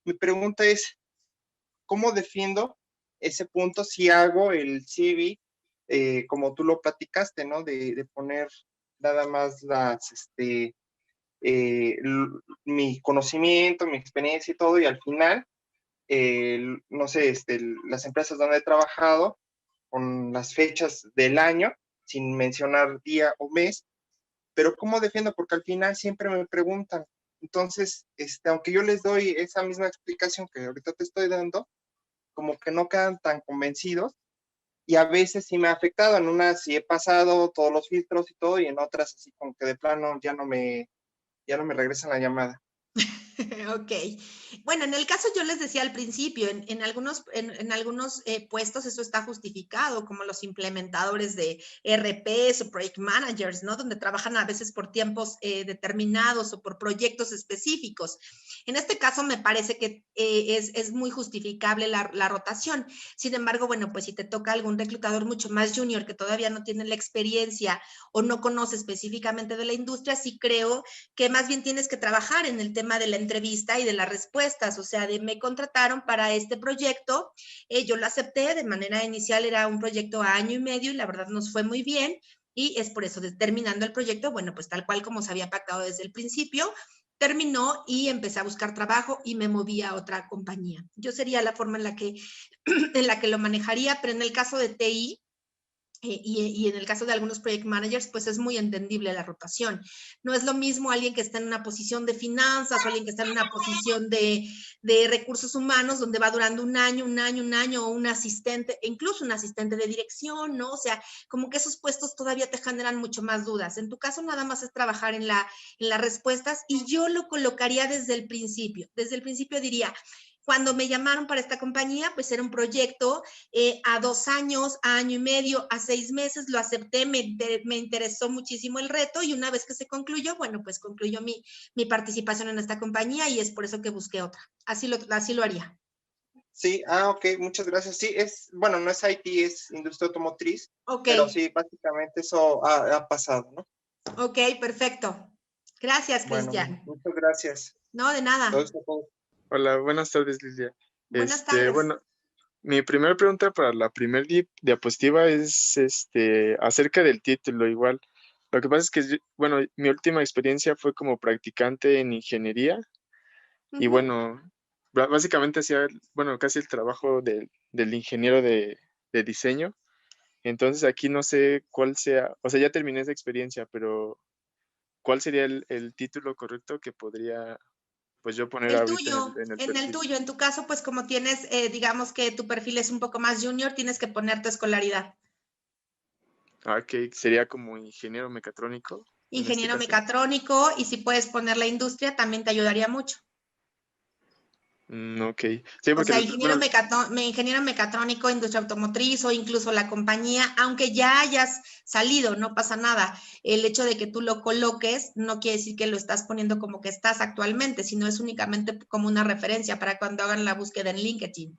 Mi pregunta es, ¿cómo defiendo ese punto si hago el CV, como tú lo platicaste, ¿no? De poner nada más mi conocimiento, mi experiencia y todo, y al final, no sé, las empresas donde he trabajado, con las fechas del año, sin mencionar día o mes, pero ¿cómo defiendo? Porque al final siempre me preguntan, Entonces, aunque yo les doy esa misma explicación que ahorita te estoy dando, como que no quedan tan convencidos, y a veces sí me ha afectado. En unas sí he pasado todos los filtros y todo, y en otras así como que de plano ya no me regresan la llamada. Ok. Bueno, en el caso yo les decía al principio, en algunos puestos eso está justificado, como los implementadores de RPs o project managers, ¿no? Donde trabajan a veces por tiempos determinados o por proyectos específicos. En este caso me parece que es muy justificable la rotación. Sin embargo, bueno, pues si te toca algún reclutador mucho más junior que todavía no tiene la experiencia o no conoce específicamente de la industria, sí creo que más bien tienes que trabajar en el tema de la entrevista y de las respuestas, o sea, me contrataron para este proyecto, yo lo acepté, de manera inicial era un proyecto a año y medio y la verdad nos fue muy bien y es por eso, terminando el proyecto, bueno, pues tal cual como se había pactado desde el principio, terminó y empecé a buscar trabajo y me moví a otra compañía. Yo sería la forma en la que lo manejaría, pero en el caso de TI, y en el caso de algunos project managers, pues es muy entendible la rotación. No es lo mismo alguien que está en una posición de finanzas o alguien que está en una posición de recursos humanos donde va durando un año, o un asistente, incluso un asistente de dirección, ¿no? O sea, como que esos puestos todavía te generan mucho más dudas. En tu caso nada más es trabajar en las respuestas y yo lo colocaría desde el principio. Desde el principio diría, cuando me llamaron para esta compañía, pues era un proyecto a 2 años, a año y medio, a 6 meses, lo acepté, me interesó muchísimo el reto y una vez que se concluyó, bueno, pues concluyó mi participación en esta compañía y es por eso que busqué otra. Así lo haría. Sí, ok, muchas gracias. Sí, bueno, no es IT, es industria automotriz, Ok. Pero sí, básicamente eso ha pasado, ¿no? Ok, perfecto. Gracias, Cristian. Bueno, muchas gracias. No, de nada. Hola, buenas tardes, Lilia. Buenas tardes. Bueno, mi primera pregunta para la primera diapositiva es acerca del título igual. Lo que pasa es que, bueno, mi última experiencia fue como practicante en ingeniería y bueno, básicamente hacía, bueno, casi el trabajo del ingeniero de diseño. Entonces aquí no sé cuál sea, o sea, ya terminé esa experiencia, pero ¿cuál sería el título correcto que podría, pues, yo poner El ahorita tuyo, en el perfil? tuyo, en tu caso, pues como tienes, digamos que tu perfil es un poco más junior, tienes que poner tu escolaridad. Ok, sería como ingeniero mecatrónico. En este Ingeniero caso. mecatrónico, y si puedes poner la industria, también te ayudaría mucho. Ok. Sí, O porque, sea, ingeniero bueno, mecatrónico, industria automotriz o incluso la compañía, aunque ya hayas salido, no pasa nada. El hecho de que tú lo coloques no quiere decir que lo estás poniendo como que estás actualmente, sino es únicamente como una referencia para cuando hagan la búsqueda en LinkedIn.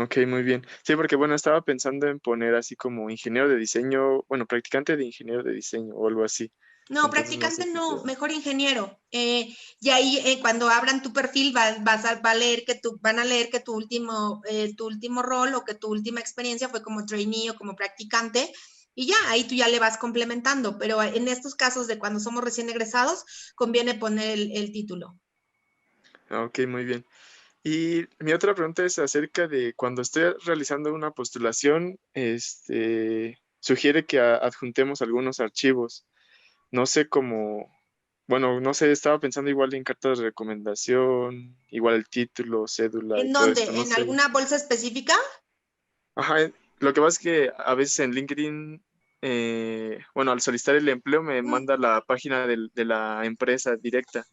ok, muy bien. Sí, porque bueno, estaba pensando en poner así como ingeniero de diseño, bueno, practicante de ingeniero de diseño o algo así. No, Entonces no sé practicante si no, sea. mejor ingeniero. Y ahí cuando abran tu perfil van a leer que tu último rol o que tu última experiencia fue como trainee o como practicante y ya, ahí tú ya le vas complementando, pero en estos casos de cuando somos recién egresados, conviene poner el título. Ok, muy bien. Y mi otra pregunta es acerca de cuando estoy realizando una postulación, sugiere que adjuntemos algunos archivos. No sé cómo, bueno, no sé, estaba pensando igual en cartas de recomendación, igual el título, cédula y ¿En todo esto, dónde? no ¿En sé. alguna bolsa específica? Ajá, lo que pasa es que a veces en LinkedIn, bueno, al solicitar el empleo me manda la página de la empresa directa.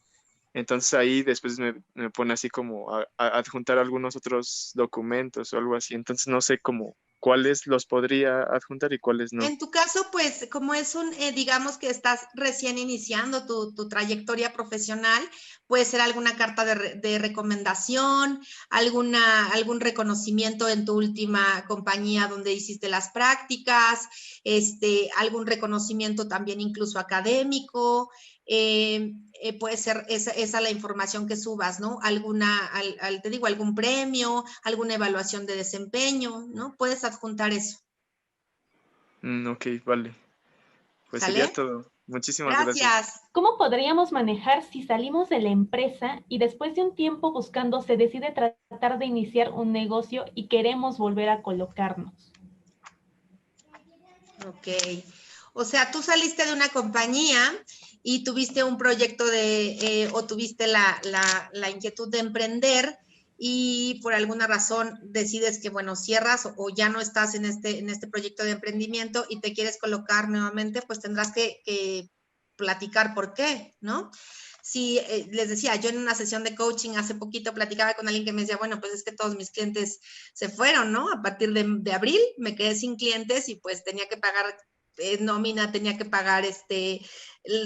Entonces ahí después me pone así como a adjuntar algunos otros documentos o algo así. Entonces no sé cómo cuáles los podría adjuntar y cuáles no. En tu caso, pues como es digamos que estás recién iniciando tu trayectoria profesional, puede ser alguna carta de recomendación, algún reconocimiento en tu última compañía donde hiciste las prácticas, algún reconocimiento también incluso académico, puede ser esa la información que subas, ¿no? Te digo, algún premio, alguna evaluación de desempeño, ¿no? Puedes adjuntar eso. Ok, vale. Pues sería ¿Sale? todo. Muchísimas gracias. Gracias. ¿Cómo podríamos manejar si salimos de la empresa y después de un tiempo buscando se decide tratar de iniciar un negocio y queremos volver a colocarnos? Ok. O sea, tú saliste de una compañía y tuviste un proyecto o tuviste la inquietud de emprender y por alguna razón decides que, bueno, cierras o ya no estás en este proyecto de emprendimiento y te quieres colocar nuevamente, pues tendrás que platicar por qué, ¿no? Sí, les decía, yo en una sesión de coaching hace poquito platicaba con alguien que me decía, bueno, pues es que todos mis clientes se fueron, ¿no? A partir de abril me quedé sin clientes y pues tenía que pagar nómina, tenía que pagar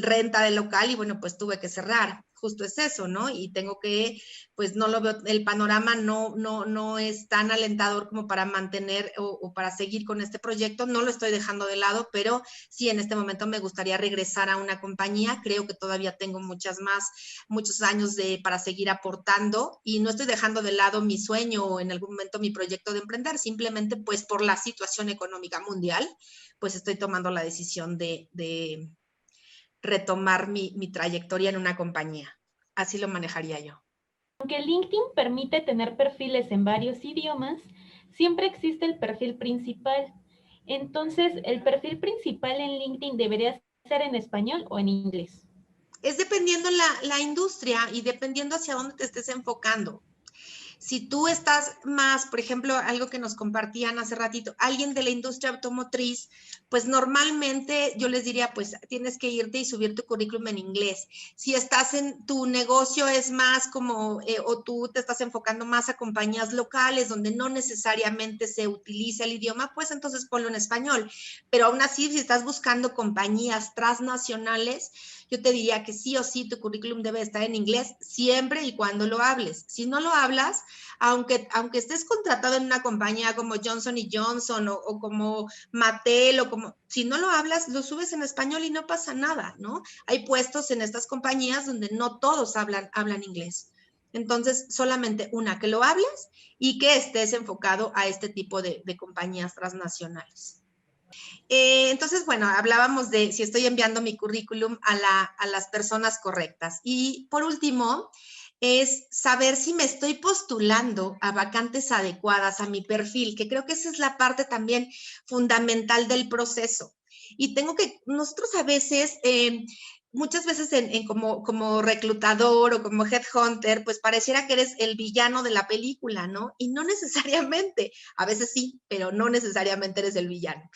renta del local y bueno, pues tuve que cerrar. Justo es eso, ¿no? Y tengo que, pues no lo veo, el panorama no es tan alentador como para mantener o para seguir con este proyecto. No lo estoy dejando de lado, pero sí en este momento me gustaría regresar a una compañía. Creo que todavía tengo muchos años para seguir aportando y no estoy dejando de lado mi sueño o en algún momento mi proyecto de emprender. Simplemente pues por la situación económica mundial, pues estoy tomando la decisión de retomar mi trayectoria en una compañía. Así lo manejaría yo. Aunque LinkedIn permite tener perfiles en varios idiomas, siempre existe el perfil principal. Entonces, ¿el perfil principal en LinkedIn debería ser en español o en inglés? Es dependiendo la industria y dependiendo hacia dónde te estés enfocando. Si tú estás más, por ejemplo, algo que nos compartían hace ratito, alguien de la industria automotriz, pues normalmente yo les diría, pues tienes que irte y subir tu currículum en inglés. Si estás en tu negocio es más como, o tú te estás enfocando más a compañías locales donde no necesariamente se utiliza el idioma, pues entonces ponlo en español. Pero aún así, si estás buscando compañías transnacionales, yo te diría que sí o sí tu currículum debe estar en inglés siempre y cuando lo hables. Si no lo hablas, aunque estés contratado en una compañía como Johnson & Johnson o como Mattel o como, si no lo hablas, lo subes en español y no pasa nada, ¿no? Hay puestos en estas compañías donde no todos hablan inglés. Entonces, solamente que lo hables y que estés enfocado a este tipo de compañías transnacionales. Entonces, bueno, hablábamos de si estoy enviando mi currículum a las personas correctas. Y por último, es saber si me estoy postulando a vacantes adecuadas a mi perfil, que creo que esa es la parte también fundamental del proceso. Y nosotros a veces, muchas veces como reclutador o como headhunter, pues pareciera que eres el villano de la película, ¿no? Y no necesariamente, a veces sí, pero no necesariamente eres el villano.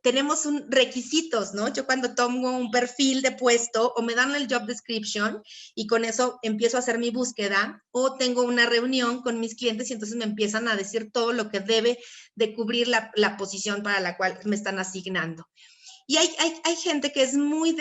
Tenemos requisitos, ¿no? Yo cuando tomo un perfil de puesto o me dan el job description y con eso empiezo a hacer mi búsqueda o tengo una reunión con mis clientes y entonces me empiezan a decir todo lo que debe de cubrir la posición para la cual me están asignando. Y hay gente que es muy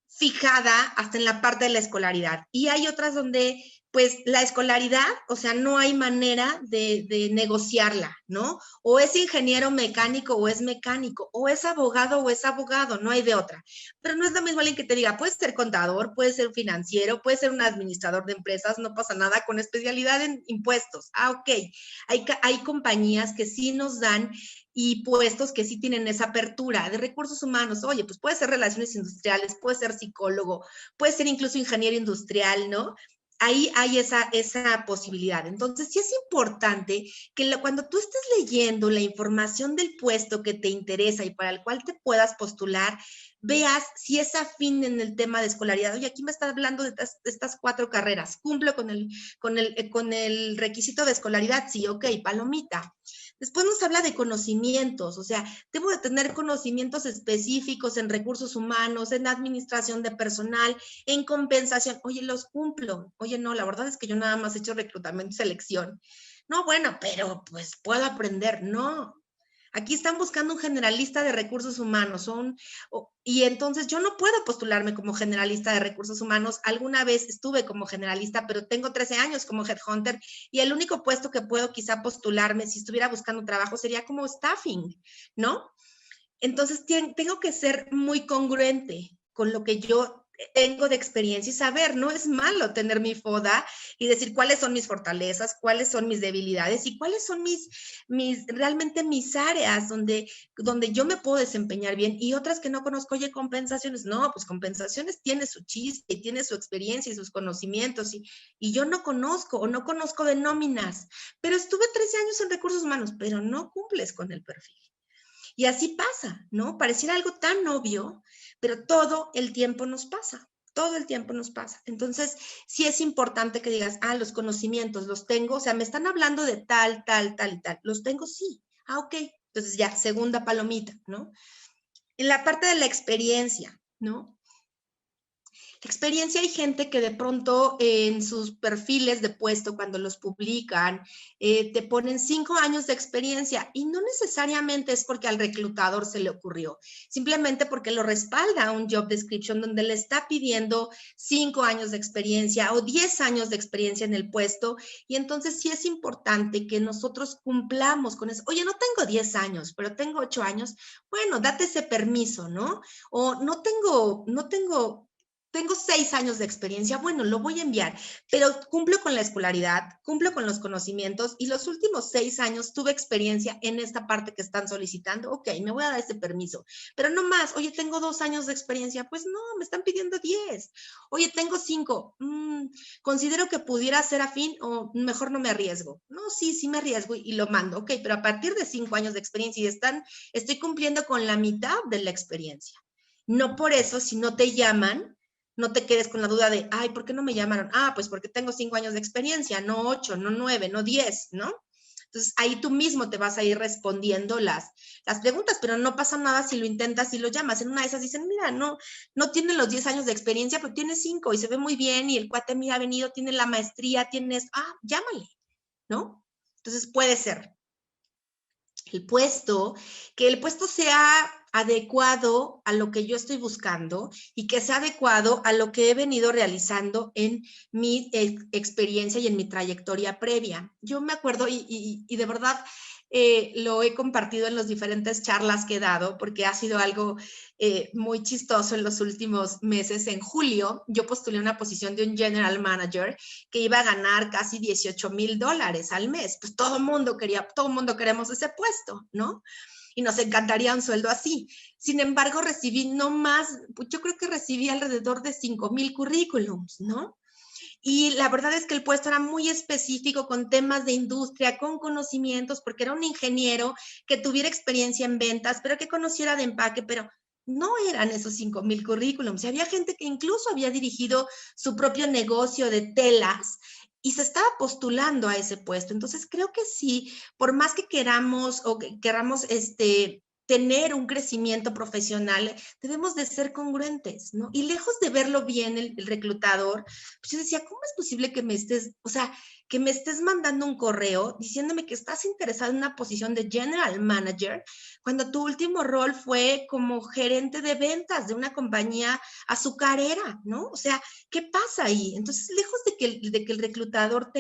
fijada hasta en la parte de la escolaridad. Y hay otras donde, pues, la escolaridad, o sea, no hay manera de negociarla, ¿no? O es ingeniero mecánico o es mecánico, o es abogado, no hay de otra. Pero no es lo mismo alguien que te diga, puedes ser contador, puedes ser financiero, puedes ser un administrador de empresas, no pasa nada, con especialidad en impuestos. Ok, hay compañías que sí nos dan y puestos que sí tienen esa apertura de recursos humanos. Oye, pues puede ser relaciones industriales, puede ser psicólogo, puede ser incluso ingeniero industrial, ¿no? Ahí hay esa posibilidad. Entonces, sí es importante que cuando tú estés leyendo la información del puesto que te interesa y para el cual te puedas postular, veas si es afín en el tema de escolaridad. Oye, aquí me está hablando de estas 4 carreras. ¿Cumplo con el requisito de escolaridad? Sí, ok, palomita. Después nos habla de conocimientos, o sea, debo de tener conocimientos específicos en recursos humanos, en administración de personal, en compensación. Oye, los cumplo. Oye, no, la verdad es que yo nada más he hecho reclutamiento y selección. No, bueno, pero pues puedo aprender. No. Aquí están buscando un generalista de recursos humanos y entonces yo no puedo postularme como generalista de recursos humanos. Alguna vez estuve como generalista, pero tengo 13 años como headhunter y el único puesto que puedo quizá postularme si estuviera buscando trabajo sería como staffing, ¿no? Entonces tengo que ser muy congruente con lo que yo tengo de experiencia y saber, no es malo tener mi FODA y decir cuáles son mis fortalezas, cuáles son mis debilidades y cuáles son realmente mis áreas donde yo me puedo desempeñar bien y otras que no conozco. Oye, compensaciones, no, pues compensaciones tiene su chiste y tiene su experiencia y sus conocimientos y yo no conozco de nóminas, pero estuve 13 años en recursos humanos, pero no cumples con el perfil. Y así pasa, ¿no? Pareciera algo tan obvio, pero todo el tiempo nos pasa. Todo el tiempo nos pasa. Entonces, sí es importante que digas, los conocimientos los tengo, o sea, me están hablando de tal, tal, tal y tal. ¿Los tengo? Sí. Ok. Entonces ya, segunda palomita, ¿no? En la parte de la experiencia, ¿no? La experiencia, hay gente que de pronto en sus perfiles de puesto, cuando los publican, te ponen 5 años de experiencia y no necesariamente es porque al reclutador se le ocurrió, simplemente porque lo respalda un job description donde le está pidiendo 5 años de experiencia o 10 años de experiencia en el puesto, y entonces sí es importante que nosotros cumplamos con eso. Oye, no tengo 10 años, pero tengo 8 años. Bueno, date ese permiso, ¿no? O no tengo 6 años de experiencia, bueno, lo voy a enviar, pero cumplo con la escolaridad, cumplo con los conocimientos y los últimos 6 años tuve experiencia en esta parte que están solicitando. Ok, me voy a dar ese permiso, pero no más. Oye, tengo 2 años de experiencia, pues no, me están pidiendo 10. Oye, tengo 5, considero que pudiera ser afín o mejor no me arriesgo. No, sí me arriesgo y lo mando. Ok, pero a partir de 5 años de experiencia y estoy cumpliendo con la mitad de la experiencia. No por eso, si no te llaman, no te quedes con la duda de, ¿por qué no me llamaron? Pues porque tengo 5 años de experiencia, no 8, no 9, no 10, ¿no? Entonces, ahí tú mismo te vas a ir respondiendo las preguntas, pero no pasa nada si lo intentas y lo llamas. En una de esas dicen, mira, no tiene los 10 años de experiencia, pero tiene 5 y se ve muy bien, y el cuate, mira, ha venido, tiene la maestría, tienes, llámale, ¿no? Entonces, puede ser que el puesto sea adecuado a lo que yo estoy buscando y que sea adecuado a lo que he venido realizando en mi experiencia y en mi trayectoria previa. Yo me acuerdo y de verdad lo he compartido en las diferentes charlas que he dado, porque ha sido algo muy chistoso en los últimos meses. En julio, yo postulé una posición de un general manager que iba a ganar casi $18,000 al mes. Pues todo el mundo queremos ese puesto, ¿no? Y nos encantaría un sueldo así. Sin embargo, yo creo que recibí alrededor de 5,000 currículums, ¿no? Y la verdad es que el puesto era muy específico, con temas de industria, con conocimientos, porque era un ingeniero que tuviera experiencia en ventas, pero que conociera de empaque, pero no eran esos 5,000 currículums. Y había gente que incluso había dirigido su propio negocio de telas y se estaba postulando a ese puesto. Entonces, creo que sí, por más que queramos o que queramos tener un crecimiento profesional, debemos de ser congruentes, ¿no? Y lejos de verlo bien el reclutador, pues yo decía, ¿cómo es posible que me estés mandando un correo diciéndome que estás interesado en una posición de general manager cuando tu último rol fue como gerente de ventas de una compañía azucarera, ¿no? O sea, ¿qué pasa ahí? Entonces, lejos de que el reclutador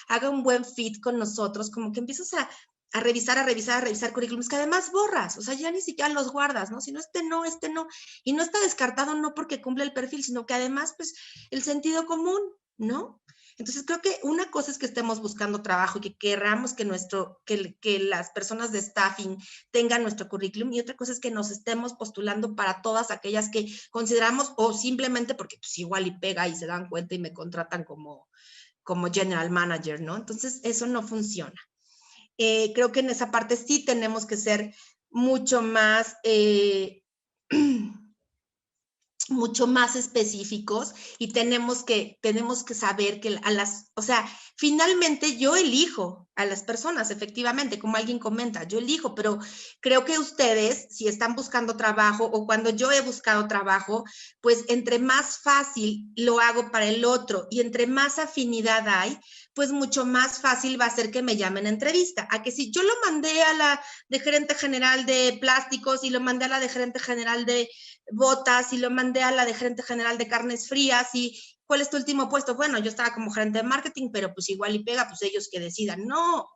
haga un buen fit con nosotros, como que empiezas a revisar currículums que además borras, o sea, ya ni siquiera los guardas, ¿no? Si no, este no, y no está descartado no porque cumple el perfil, sino que además, pues, el sentido común, ¿no? Entonces, creo que una cosa es que estemos buscando trabajo y que queramos que las personas de staffing tengan nuestro currículum, y otra cosa es que nos estemos postulando para todas aquellas que consideramos, o simplemente porque pues igual y pega y se dan cuenta y me contratan como general manager, ¿no? Entonces, eso no funciona. Creo que en esa parte sí tenemos que ser mucho más específicos, y tenemos que saber que finalmente yo elijo a las personas, efectivamente, como alguien comenta, yo elijo, pero creo que ustedes, si están buscando trabajo o cuando yo he buscado trabajo, pues entre más fácil lo hago para el otro y entre más afinidad hay, pues mucho más fácil va a ser que me llamen a entrevista. A que si yo lo mandé a la de gerente general de plásticos y lo mandé a la de gerente general de botas y lo mandé a la de gerente general de carnes frías, y ¿cuál es tu último puesto? Bueno, yo estaba como gerente de marketing, pero pues igual y pega, pues ellos que decidan. No, o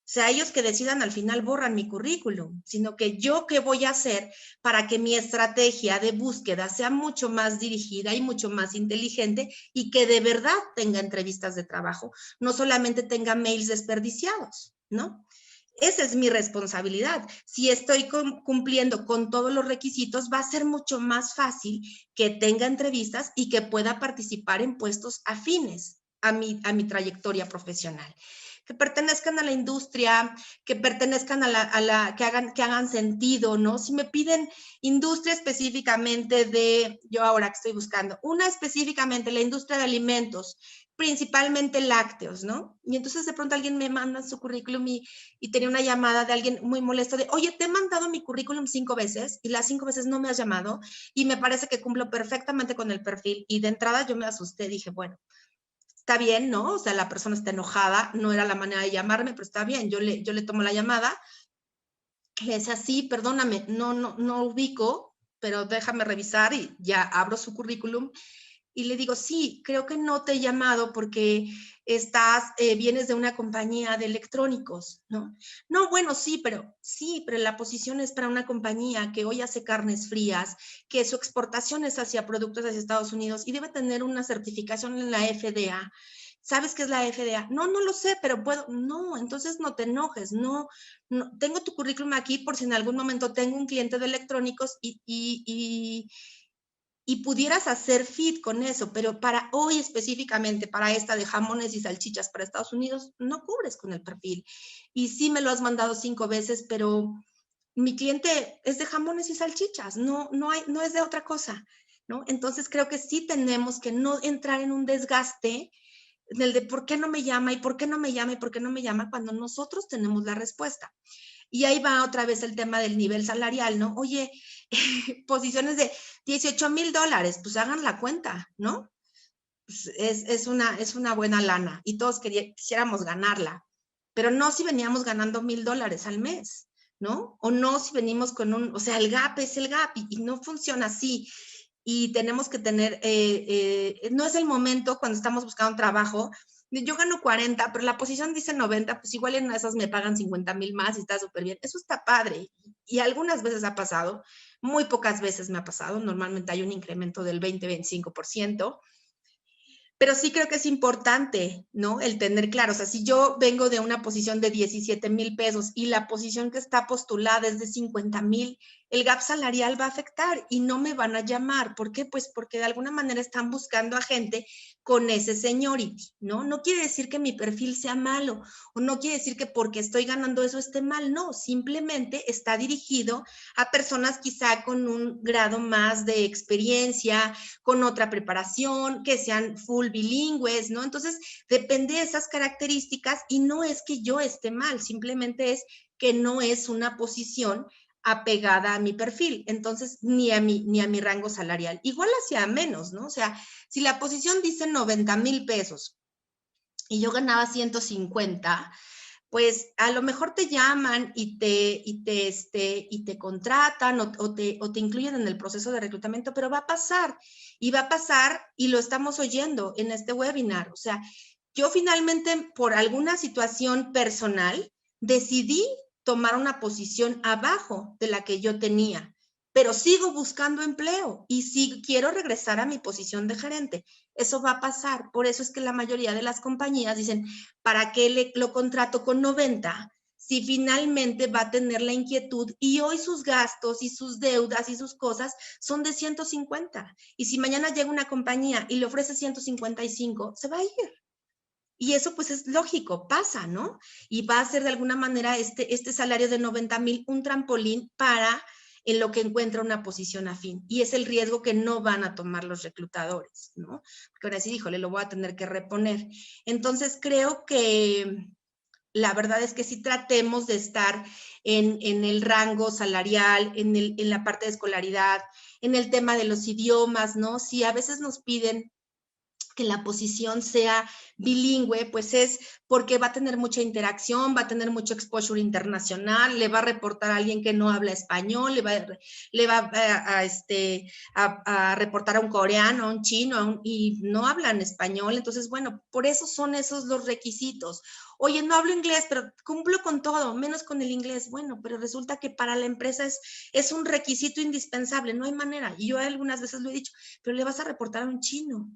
sea, ellos que decidan al final borran mi currículum, sino que yo qué voy a hacer para que mi estrategia de búsqueda sea mucho más dirigida y mucho más inteligente, y que de verdad tenga entrevistas de trabajo, no solamente tenga mails desperdiciados, ¿no? Esa es mi responsabilidad. Si estoy cumpliendo con todos los requisitos, va a ser mucho más fácil que tenga entrevistas y que pueda participar en puestos afines a mi trayectoria profesional. que pertenezcan a la industria, que pertenezcan que hagan sentido, ¿no? Si me piden industria específicamente yo ahora que estoy buscando, una específicamente la industria de alimentos, principalmente lácteos, ¿no? Y entonces de pronto alguien me manda su currículum y tenía una llamada de alguien muy molesto de, oye, te he mandado mi currículum 5 veces y las 5 veces no me has llamado y me parece que cumplo perfectamente con el perfil. Y de entrada yo me asusté, dije, bueno, está bien, ¿no? O sea, la persona está enojada, no era la manera de llamarme, pero está bien, yo le tomo la llamada. Le decía, sí, perdóname, no ubico, pero déjame revisar y ya abro su currículum. Y le digo, sí, creo que no te he llamado porque vienes de una compañía de electrónicos, ¿no? No, bueno, sí, pero la posición es para una compañía que hoy hace carnes frías, que su exportación es hacia productos hacia Estados Unidos y debe tener una certificación en la FDA. ¿Sabes qué es la FDA? No lo sé, pero puedo. No, entonces no te enojes, no, tengo tu currículum aquí por si en algún momento tengo un cliente de electrónicos y pudieras hacer fit con eso, pero para hoy específicamente, para esta de jamones y salchichas para Estados Unidos, no cubres con el perfil. Y sí me lo has mandado 5 veces, pero mi cliente es de jamones y salchichas, no es de otra cosa, ¿no? Entonces creo que sí tenemos que no entrar en un desgaste del de por qué no me llama y por qué no me llama y por qué no me llama cuando nosotros tenemos la respuesta. Y ahí va otra vez el tema del nivel salarial, ¿no? Oye, posiciones de $18,000, pues hagan la cuenta, ¿no? Pues es una buena lana y todos quisiéramos ganarla, pero no si veníamos ganando $1,000 al mes, ¿no? O no si venimos o sea, el gap es el gap y no funciona así. Y tenemos que tener, no es el momento cuando estamos buscando un trabajo, yo gano 40, pero la posición dice 90, pues igual en esas me pagan 50,000 más y está súper bien. Eso está padre. Y algunas veces ha pasado, muy pocas veces me ha pasado. Normalmente hay un incremento del 20-25%. Pero sí creo que es importante, ¿no? El tener claro, o sea, si yo vengo de una posición de 17,000 pesos y la posición que está postulada es de 50,000, el gap salarial va a afectar y no me van a llamar. ¿Por qué? Pues porque de alguna manera están buscando a gente con ese seniority, ¿no? No quiere decir que mi perfil sea malo o no quiere decir que porque estoy ganando eso esté mal, no, simplemente está dirigido a personas quizá con un grado más de experiencia, con otra preparación, que sean full bilingües, ¿no? Entonces, depende de esas características y no es que yo esté mal, simplemente es que no es una posición apegada a mi perfil, entonces ni a mi rango salarial. Igual hacia menos, ¿no? O sea, si la posición dice 90,000 pesos y yo ganaba 150, pues a lo mejor te llaman y te contratan o te incluyen en el proceso de reclutamiento, pero va a pasar y lo estamos oyendo en este webinar. O sea, yo finalmente por alguna situación personal decidí tomar una posición abajo de la que yo tenía, pero sigo buscando empleo y sí quiero regresar a mi posición de gerente. Eso va a pasar. Por eso es que la mayoría de las compañías dicen, ¿para qué lo contrato con 90 si finalmente va a tener la inquietud y hoy sus gastos y sus deudas y sus cosas son de 150? Y si mañana llega una compañía y le ofrece 155, se va a ir. Y eso pues es lógico, pasa, ¿no? Y va a ser de alguna manera este salario de 90,000 un trampolín para en lo que encuentra una posición afín. Y es el riesgo que no van a tomar los reclutadores, ¿no? Porque ahora sí, híjole, lo voy a tener que reponer. Entonces creo que la verdad es que sí tratemos de estar en el rango salarial, en la parte de escolaridad, en el tema de los idiomas, ¿no? Si a veces nos piden que la posición sea bilingüe, pues es porque va a tener mucha interacción, va a tener mucho exposure internacional, le va a reportar a alguien que no habla español, le va a reportar a un coreano, a un chino, y no hablan español. Entonces, bueno, por eso son esos los requisitos. Oye, no hablo inglés, pero cumplo con todo, menos con el inglés. Bueno, pero resulta que para la empresa es un requisito indispensable, no hay manera. Y yo algunas veces lo he dicho, pero le vas a reportar a un chino.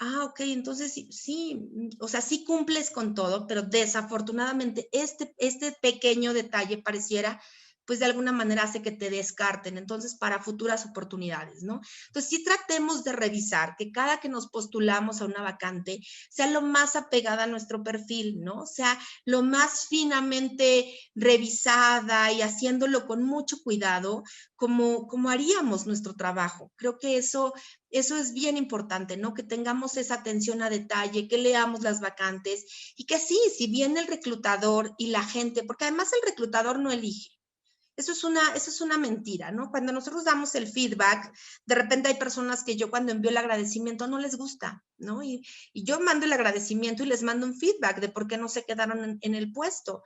Ah, ok, entonces sí, o sea, sí cumples con todo, pero desafortunadamente este pequeño detalle pareciera pues de alguna manera hace que te descarten, entonces para futuras oportunidades, ¿no? Entonces sí tratemos de revisar que cada que nos postulamos a una vacante sea lo más apegada a nuestro perfil, ¿no? Sea lo más finamente revisada y haciéndolo con mucho cuidado, como haríamos nuestro trabajo. Creo que eso es bien importante, ¿no? Que tengamos esa atención a detalle, que leamos las vacantes y que sí, si viene el reclutador y la gente, porque además el reclutador no elige. Eso es una mentira, ¿no? Cuando nosotros damos el feedback, de repente hay personas que yo cuando envío el agradecimiento no les gusta, ¿no? Y yo mando el agradecimiento y les mando un feedback de por qué no se quedaron en el puesto.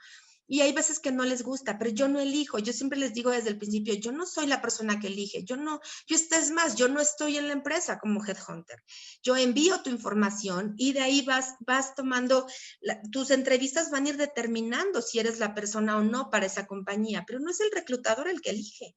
Y hay veces que no les gusta, pero yo no elijo. Yo siempre les digo desde el principio, yo no soy la persona que elige. Es más, yo no estoy en la empresa como headhunter. Yo envío tu información y de ahí vas tomando, tus entrevistas van a ir determinando si eres la persona o no para esa compañía, pero no es el reclutador el que elige.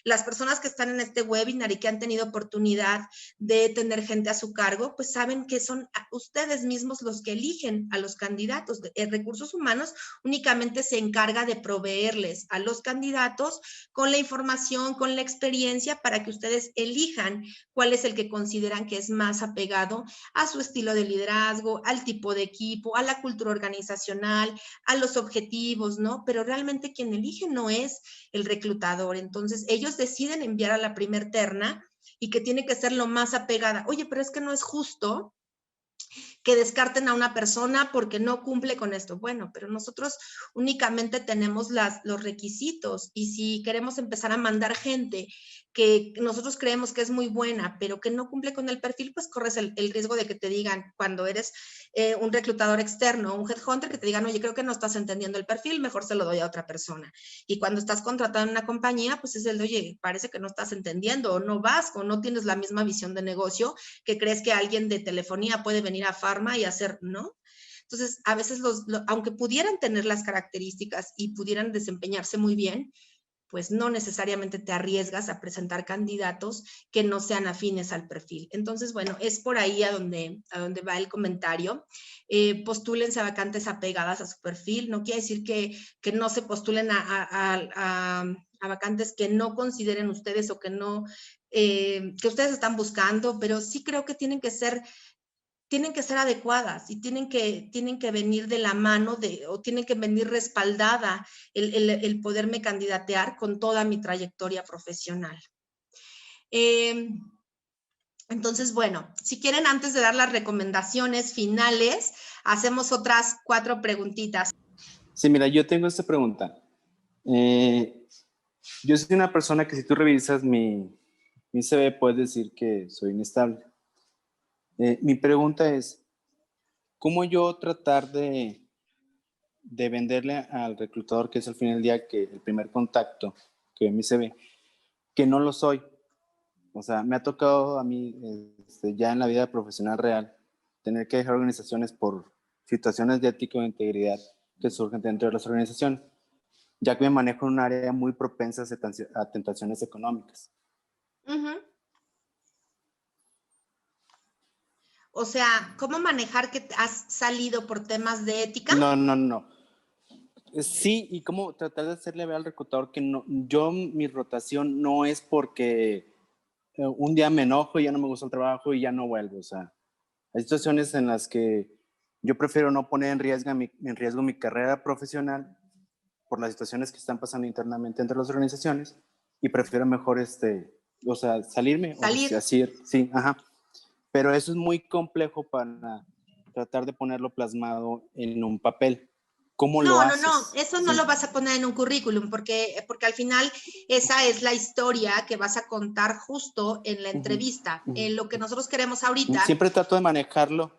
Las personas que están en este webinar y que han tenido oportunidad de tener gente a su cargo, pues saben que son ustedes mismos los que eligen a los candidatos. Recursos Humanos únicamente se encarga de proveerles a los candidatos con la información, con la experiencia para que ustedes elijan cuál es el que consideran que es más apegado a su estilo de liderazgo, al tipo de equipo, a la cultura organizacional, a los objetivos, ¿no? Pero realmente quien elige no es el reclutador. Entonces, ellos deciden enviar a la primer terna y que tiene que ser lo más apegada. Oye, pero es que no es justo que descarten a una persona porque no cumple con esto. Bueno, pero nosotros únicamente tenemos los requisitos y si queremos empezar a mandar gente que nosotros creemos que es muy buena, pero que no cumple con el perfil, pues corres el riesgo de que te digan cuando eres un reclutador externo, un headhunter, que te digan, oye, creo que no estás entendiendo el perfil, mejor se lo doy a otra persona. Y cuando estás contratado en una compañía, pues es el de, oye, parece que no estás entendiendo o no vas o no tienes la misma visión de negocio que crees que alguien de telefonía puede venir a Pharma y hacer, ¿no? Entonces, a veces, aunque pudieran tener las características y pudieran desempeñarse muy bien, pues no necesariamente te arriesgas a presentar candidatos que no sean afines al perfil. Entonces, bueno, es por ahí a donde va el comentario. Postúlense a vacantes apegadas a su perfil. No quiere decir que no se postulen a vacantes que no consideren ustedes o que no, que ustedes están buscando, pero sí creo que tienen que ser adecuadas y tienen que venir de la mano o tienen que venir respaldada el poderme candidatear con toda mi trayectoria profesional. Entonces, bueno, si quieren, antes de dar las recomendaciones finales, hacemos otras 4 preguntitas. Sí, mira, yo tengo esta pregunta. Yo soy una persona que si tú revisas mi CV, puedes decir que soy inestable. Mi pregunta es, ¿cómo yo tratar de venderle al reclutador, que es al final del día que el primer contacto que ve mi CV, que no lo soy? O sea, me ha tocado a mí ya en la vida profesional real tener que dejar organizaciones por situaciones de ética o de integridad que surgen dentro de las organizaciones, ya que me manejo en un área muy propensa a tentaciones económicas. Uh-huh. O sea, ¿cómo manejar que has salido por temas de ética? No. Sí, y cómo tratar de hacerle ver al reclutador que no, mi rotación no es porque un día me enojo y ya no me gusta el trabajo y ya no vuelvo. O sea, hay situaciones en las que yo prefiero no poner en riesgo mi carrera profesional por las situaciones que están pasando internamente entre las organizaciones y prefiero mejor, o sea, salirme. Salir. O así, sí, ajá. Pero eso es muy complejo para tratar de ponerlo plasmado en un papel. ¿Cómo lo haces? No, eso no lo vas a poner en un currículum porque al final esa es la historia que vas a contar justo en la entrevista. Lo que nosotros queremos ahorita. Siempre trato de manejarlo,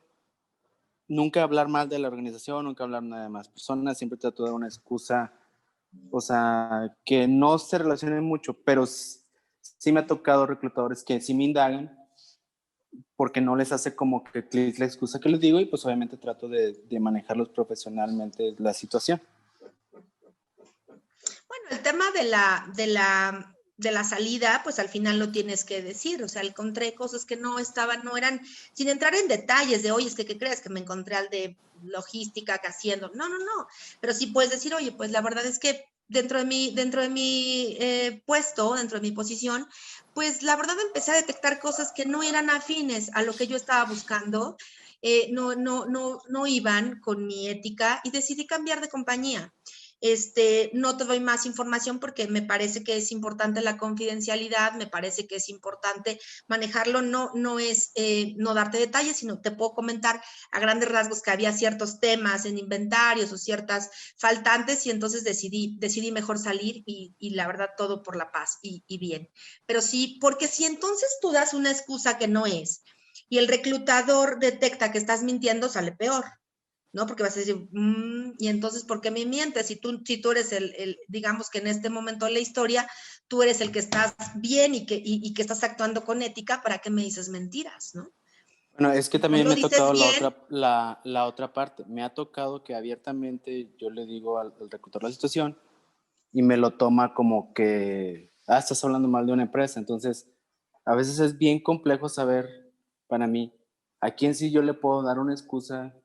nunca hablar mal de la organización, nunca hablar nada de más personas, siempre trato de dar una excusa, o sea, que no se relacionen mucho, pero sí me ha tocado reclutadores que sí me indagan porque no les hace como que clic la excusa que les digo y pues obviamente trato de manejarlos profesionalmente la situación. Bueno, el tema de la salida, pues al final lo tienes que decir, o sea, encontré cosas que no eran, sin entrar en detalles de, oye, es que, ¿qué crees? Que me encontré al de logística que haciendo, no, pero sí puedes decir, oye, pues la verdad es que dentro de mi puesto, dentro de mi posición, pues la verdad empecé a detectar cosas que no eran afines a lo que yo estaba buscando, no iban con mi ética y decidí cambiar de compañía. No te doy más información porque me parece que es importante la confidencialidad, me parece que es importante manejarlo, no es no darte detalles, sino te puedo comentar a grandes rasgos que había ciertos temas en inventarios o ciertas faltantes y entonces decidí mejor salir y la verdad todo por la paz y bien. Pero sí, porque si entonces tú das una excusa que no es y el reclutador detecta que estás mintiendo, sale peor. ¿No? Porque vas a decir, y entonces, ¿por qué me mientes? Si tú eres digamos que en este momento de la historia, tú eres el que estás bien y que estás actuando con ética, ¿para qué me dices mentiras, no? Bueno, es que también me ha dices tocado bien, la otra parte. Me ha tocado que abiertamente yo le digo al reclutor la situación y me lo toma como que, estás hablando mal de una empresa. Entonces, a veces es bien complejo saber, para mí, a quién sí yo le puedo dar una excusa,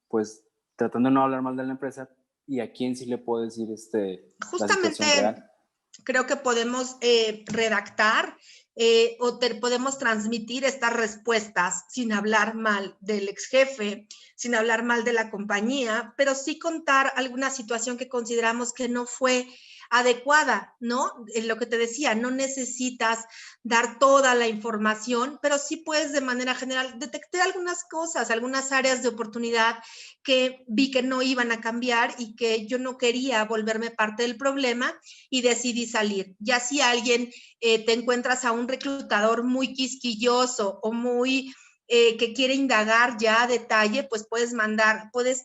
pues tratando de no hablar mal de la empresa, y a quién sí le puedo decir la justamente situación real. creo que podemos redactar podemos transmitir estas respuestas sin hablar mal del ex jefe, sin hablar mal de la compañía, pero sí contar alguna situación que consideramos que no fue adecuada, ¿no? Lo que te decía, no necesitas dar toda la información, pero sí puedes de manera general detectar algunas cosas, algunas áreas de oportunidad que vi que no iban a cambiar y que yo no quería volverme parte del problema y decidí salir. Ya si alguien te encuentras a un reclutador muy quisquilloso o muy que quiere indagar ya a detalle, pues puedes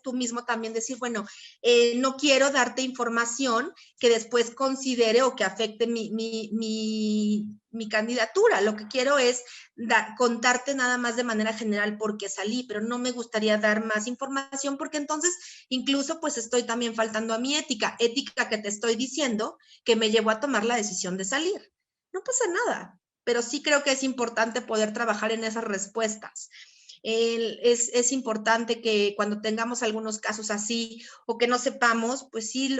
tú mismo también decir, bueno, no quiero darte información que después considere o que afecte mi candidatura. Lo que quiero es contarte nada más de manera general por qué salí, pero no me gustaría dar más información porque entonces incluso pues estoy también faltando a mi ética que te estoy diciendo que me llevó a tomar la decisión de salir. No pasa nada, pero sí creo que es importante poder trabajar en esas respuestas. Es importante que cuando tengamos algunos casos así o que no sepamos, pues sí,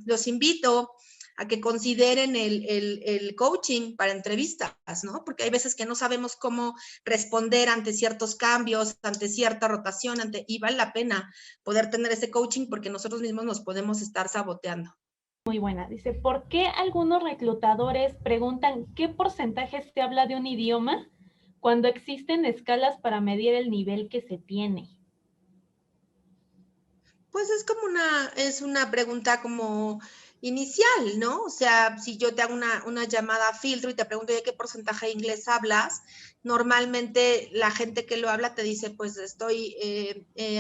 los invito a que consideren el coaching para entrevistas, ¿no? Porque hay veces que no sabemos cómo responder ante ciertos cambios, ante cierta rotación, y vale la pena poder tener ese coaching porque nosotros mismos nos podemos estar saboteando. Muy buena. Dice, ¿por qué algunos reclutadores preguntan qué porcentaje se habla de un idioma cuando existen escalas para medir el nivel que se tiene? Pues es una pregunta como inicial, ¿no? O sea, si yo te hago una llamada a filtro y te pregunto de qué porcentaje de inglés hablas, normalmente la gente que lo habla te dice, pues estoy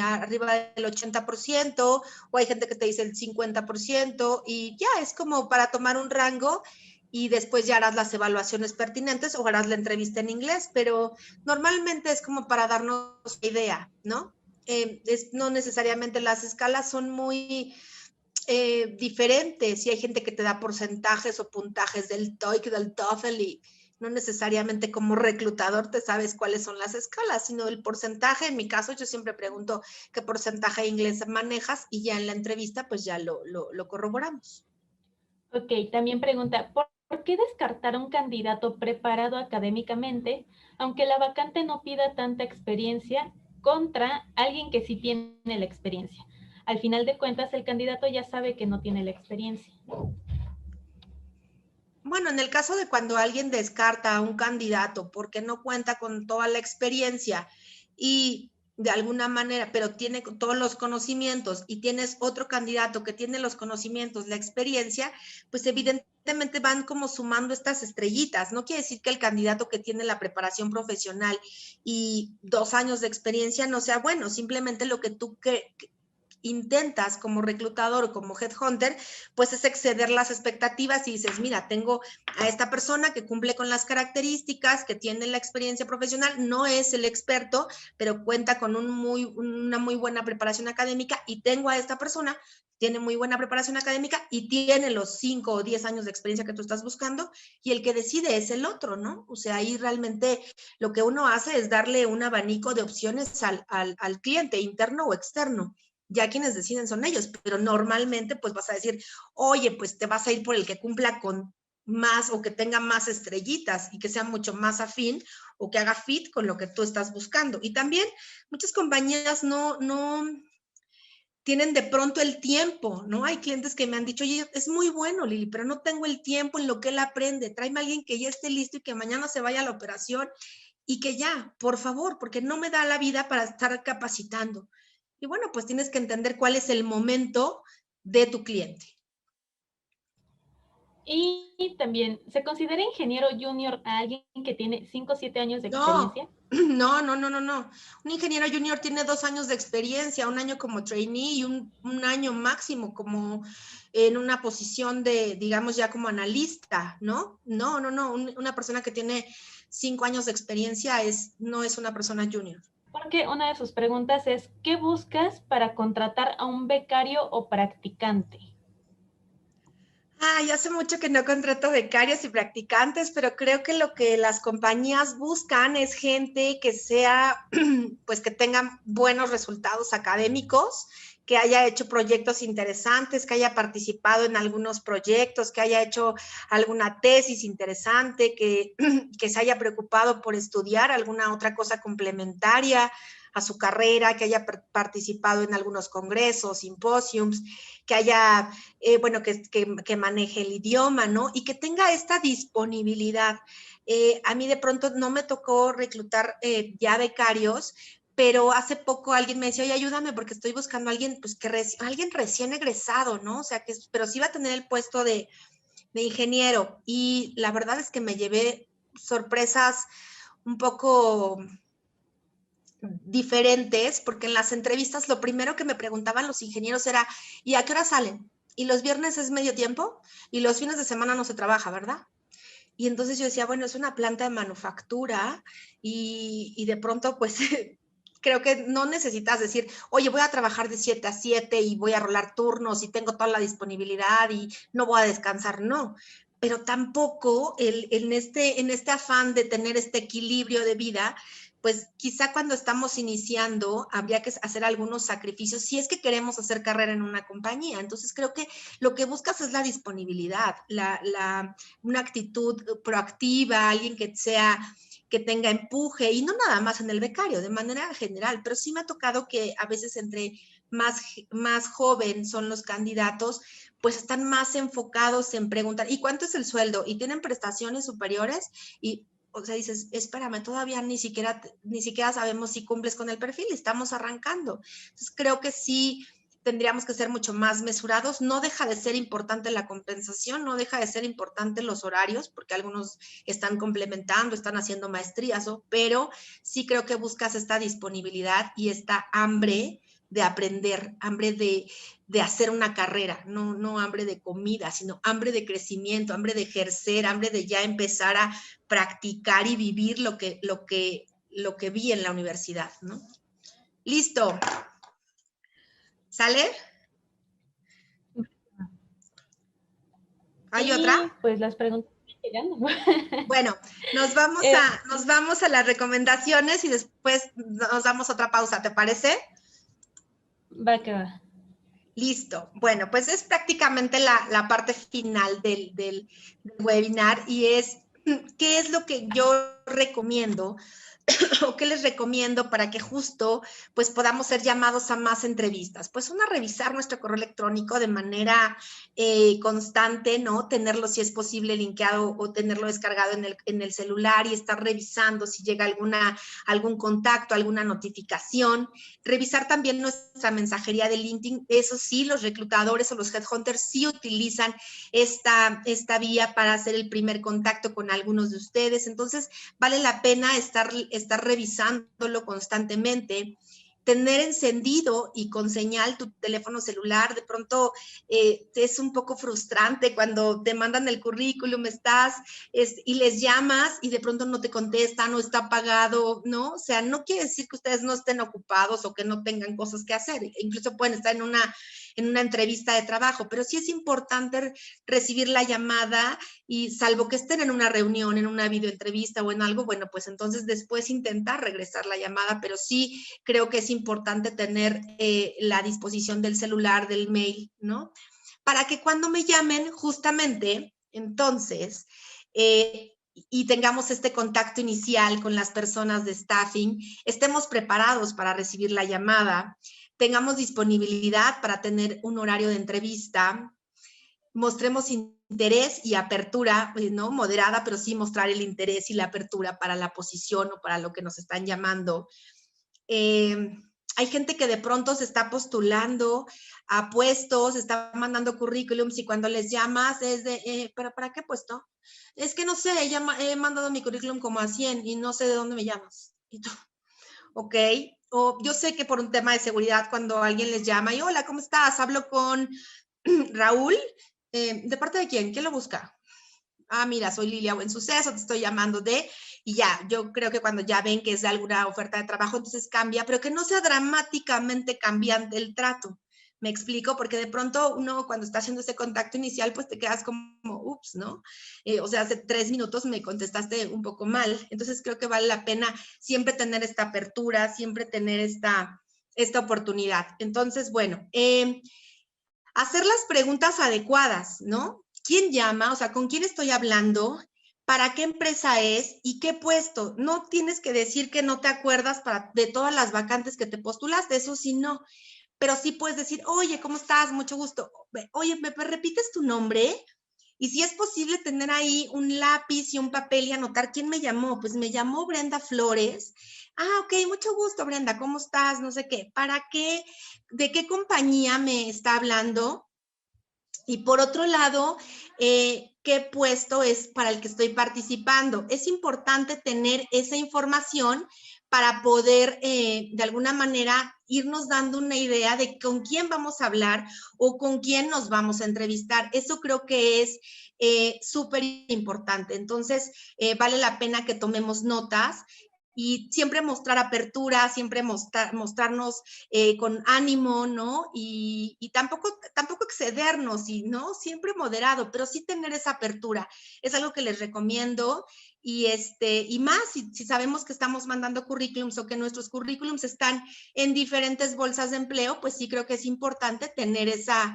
arriba del 80%, o hay gente que te dice el 50%, y ya es como para tomar un rango y después ya harás las evaluaciones pertinentes o harás la entrevista en inglés, pero normalmente es como para darnos idea, ¿no? No necesariamente las escalas son muy diferentes y hay gente que te da porcentajes o puntajes del TOEIC, del TOEFL y no necesariamente como reclutador te sabes cuáles son las escalas, sino el porcentaje. En mi caso yo siempre pregunto qué porcentaje de inglés manejas y ya en la entrevista pues ya lo corroboramos. Ok, también pregunta, ¿por qué descartar a un candidato preparado académicamente, aunque la vacante no pida tanta experiencia, contra alguien que sí tiene la experiencia? Al final de cuentas, el candidato ya sabe que no tiene la experiencia. Bueno, en el caso de cuando alguien descarta a un candidato porque no cuenta con toda la experiencia y de alguna manera, pero tiene todos los conocimientos y tienes otro candidato que tiene los conocimientos, la experiencia, pues evidentemente van como sumando estas estrellitas. No quiere decir que el candidato que tiene la preparación profesional y 2 años de experiencia no sea bueno, simplemente lo que tú intentas como reclutador o como headhunter, pues es exceder las expectativas y dices, mira, tengo a esta persona que cumple con las características, que tiene la experiencia profesional, no es el experto, pero cuenta con una muy buena preparación académica y tengo a esta persona, tiene muy buena preparación académica y tiene los 5 o 10 años de experiencia que tú estás buscando y el que decide es el otro, ¿no? O sea, ahí realmente lo que uno hace es darle un abanico de opciones al cliente, interno o externo. ya quienes deciden son ellos, pero normalmente pues vas a decir, oye, pues te vas a ir por el que cumpla con más o que tenga más estrellitas y que sea mucho más afín o que haga fit con lo que tú estás buscando. Y también muchas compañías no tienen de pronto el tiempo, ¿no? Hay clientes que me han dicho, oye, es muy bueno, Lili, pero no tengo el tiempo en lo que él aprende. Tráeme a alguien que ya esté listo y que mañana se vaya a la operación y que ya, por favor, porque no me da la vida para estar capacitando. Y bueno, pues tienes que entender cuál es el momento de tu cliente. Y también, ¿se considera ingeniero junior a alguien que tiene 5 o 7 años de experiencia? No. Un ingeniero junior tiene 2 años de experiencia, 1 año como trainee y un año máximo como en una posición de, digamos, ya como analista, ¿no? No. Una persona que tiene 5 años de experiencia no es una persona junior. Porque una de sus preguntas es, ¿qué buscas para contratar a un becario o practicante? Hace mucho que no contrato becarios y practicantes, pero creo que lo que las compañías buscan es gente que sea, pues que tenga buenos resultados académicos, que haya hecho proyectos interesantes, que haya participado en algunos proyectos, que haya hecho alguna tesis interesante, que se haya preocupado por estudiar alguna otra cosa complementaria a su carrera, que haya participado en algunos congresos, simposiums, que haya, que maneje el idioma, ¿no? Y que tenga esta disponibilidad. A mí de pronto no me tocó reclutar ya becarios, pero hace poco alguien me decía, oye, ayúdame porque estoy buscando a alguien, pues alguien recién egresado, ¿no? O sea, pero sí va a tener el puesto de ingeniero. Y la verdad es que me llevé sorpresas un poco diferentes, porque en las entrevistas lo primero que me preguntaban los ingenieros era, ¿y a qué hora salen? Y los viernes es medio tiempo y los fines de semana no se trabaja, ¿verdad? Y entonces yo decía, bueno, es una planta de manufactura y de pronto pues creo que no necesitas decir, oye, voy a trabajar de 7 a 7 y voy a rolar turnos y tengo toda la disponibilidad y no voy a descansar, no. Pero tampoco en este afán de tener este equilibrio de vida, pues quizá cuando estamos iniciando habría que hacer algunos sacrificios si es que queremos hacer carrera en una compañía. Entonces creo que lo que buscas es la disponibilidad, una actitud proactiva, alguien que tenga empuje, y no nada más en el becario, de manera general, pero sí me ha tocado que a veces entre más joven son los candidatos, pues están más enfocados en preguntar, ¿y cuánto es el sueldo? ¿Y tienen prestaciones superiores? Y o sea, dices, espérame, todavía ni siquiera sabemos si cumples con el perfil, estamos arrancando. Entonces, creo que sí tendríamos que ser mucho más mesurados. No deja de ser importante la compensación, no deja de ser importante los horarios, porque algunos están complementando, están haciendo maestrías, pero sí creo que buscas esta disponibilidad y esta hambre de aprender, hambre de hacer una carrera, no hambre de comida, sino hambre de crecimiento, hambre de ejercer, hambre de ya empezar a practicar y vivir lo que vi en la universidad, ¿no? Listo. ¿Sale? ¿Hay otra? Pues las preguntas están llegando. Bueno, nos vamos a las recomendaciones y después nos damos otra pausa, ¿te parece? Va que va. Listo. Bueno, pues es prácticamente la parte final del webinar y es, ¿qué es lo que yo recomiendo o qué les recomiendo para que justo pues podamos ser llamados a más entrevistas? Pues una, revisar nuestro correo electrónico de manera constante, ¿no? Tenerlo si es posible linkeado o tenerlo descargado en el celular y estar revisando si llega algún contacto, alguna notificación. Revisar también nuestra mensajería de LinkedIn. Eso sí, los reclutadores o los headhunters sí utilizan esta vía para hacer el primer contacto con algunos de ustedes. Entonces, vale la pena estar revisándolo constantemente, tener encendido y con señal tu teléfono celular. De pronto es un poco frustrante cuando te mandan el currículum, y les llamas y de pronto no te contestan o está apagado, ¿no? O sea, no quiere decir que ustedes no estén ocupados o que no tengan cosas que hacer. Incluso pueden estar en una entrevista de trabajo, pero sí es importante recibir la llamada y salvo que estén en una reunión, en una videoentrevista o en algo, bueno, pues entonces después intentar regresar la llamada, pero sí creo que es importante tener la disposición del celular, del mail, ¿no? Para que cuando me llamen, justamente, entonces, y tengamos este contacto inicial con las personas de staffing, estemos preparados para recibir la llamada, tengamos disponibilidad para tener un horario de entrevista, mostremos interés y apertura, ¿no? Moderada, pero sí mostrar el interés y la apertura para la posición o para lo que nos están llamando. Hay gente que de pronto se está postulando a puestos, está mandando currículums y cuando les llamas es de, ¿pero para qué puesto? Es que no sé, he mandado mi currículum como a 100 y no sé de dónde me llamas. Y tú, ok. O yo sé que por un tema de seguridad cuando alguien les llama y hola, ¿cómo estás? Hablo con Raúl. ¿De parte de quién? ¿Quién lo busca? Ah, mira, soy Lilia Buen Suceso, te estoy llamando de, y ya, yo creo que cuando ya ven que es de alguna oferta de trabajo, entonces cambia, pero que no sea dramáticamente cambiante el trato. Me explico, porque de pronto uno cuando está haciendo ese contacto inicial, pues te quedas como, ups, ¿no? O sea, hace 3 minutos me contestaste un poco mal, entonces creo que vale la pena siempre tener esta apertura, siempre tener esta oportunidad. Entonces, bueno, hacer las preguntas adecuadas, ¿no? ¿Quién llama? O sea, ¿con quién estoy hablando? ¿Para qué empresa es? ¿Y qué puesto? No tienes que decir que no te acuerdas de todas las vacantes que te postulaste, eso sí no. Pero sí puedes decir, oye, ¿cómo estás? Mucho gusto. Oye, ¿me repites tu nombre? Y si es posible tener ahí un lápiz y un papel y anotar quién me llamó. Pues me llamó Brenda Flores. Ah, ok, mucho gusto, Brenda, ¿cómo estás? No sé qué. ¿Para qué? ¿De qué compañía me está hablando? Y por otro lado, ¿qué puesto es para el que estoy participando? Es importante tener esa información para poder, de alguna manera, irnos dando una idea de con quién vamos a hablar o con quién nos vamos a entrevistar. Eso creo que es súper importante. Entonces, vale la pena que tomemos notas y siempre mostrar apertura, siempre mostrarnos con ánimo, ¿no? Y tampoco excedernos, ¿no? Siempre moderado, pero sí tener esa apertura. Es algo que les recomiendo y más si sabemos que estamos mandando currículums o que nuestros currículums están en diferentes bolsas de empleo, pues sí creo que es importante tener esa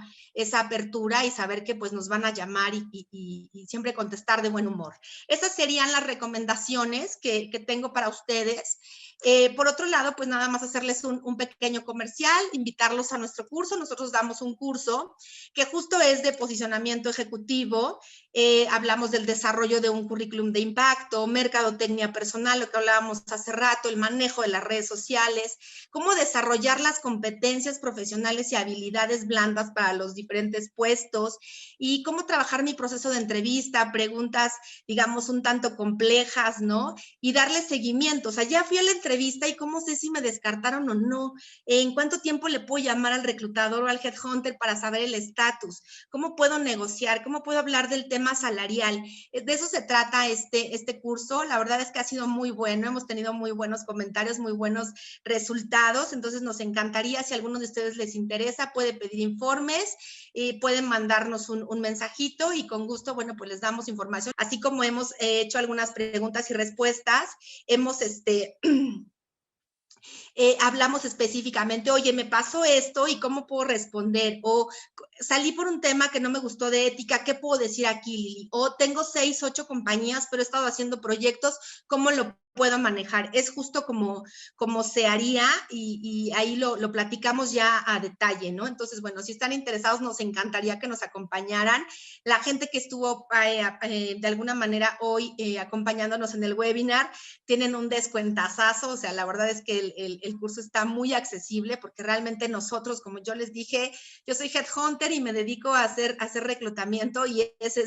apertura y saber que pues nos van a llamar y siempre contestar de buen humor. Esas serían las recomendaciones que tengo para ustedes. Por otro lado, pues nada más hacerles un pequeño comercial, invitarlos a nuestro curso. Nosotros damos un curso que justo es de posicionamiento ejecutivo. Hablamos del desarrollo de un currículum de impacto, mercadotecnia personal, lo que hablábamos hace rato, el manejo de las redes sociales, cómo desarrollar las competencias profesionales y habilidades blandas para los diferentes puestos y cómo trabajar mi proceso de entrevista, preguntas, digamos, un tanto complejas, ¿no? Y darle seguimiento. O sea, ya fui a la entrevista y cómo sé si me descartaron o no. ¿En cuánto tiempo le puedo llamar al reclutador o al headhunter para saber el estatus? ¿Cómo puedo negociar? ¿Cómo puedo hablar del tema salarial? De eso se trata este curso. La verdad es que ha sido muy bueno. Hemos tenido muy buenos comentarios, muy buenos resultados. Entonces, nos encantaría, si a alguno de ustedes les interesa, puede pedir informes, pueden mandarnos un mensajito y con gusto, bueno, pues les damos información. Así como hemos hecho algunas preguntas y respuestas, hemos hablamos específicamente, oye, me pasó esto y cómo puedo responder, o salí por un tema que no me gustó de ética, ¿qué puedo decir aquí, Lili? O tengo 6, 8 compañías, pero he estado haciendo proyectos, ¿cómo lo puedo manejar? Es justo como se haría y ahí lo platicamos ya a detalle, ¿no? Entonces, bueno, si están interesados, nos encantaría que nos acompañaran. La gente que estuvo de alguna manera hoy acompañándonos en el webinar, tienen un descuentazazo, o sea, la verdad es que el curso está muy accesible porque realmente nosotros, como yo les dije, yo soy headhunter y me dedico a hacer reclutamiento y ese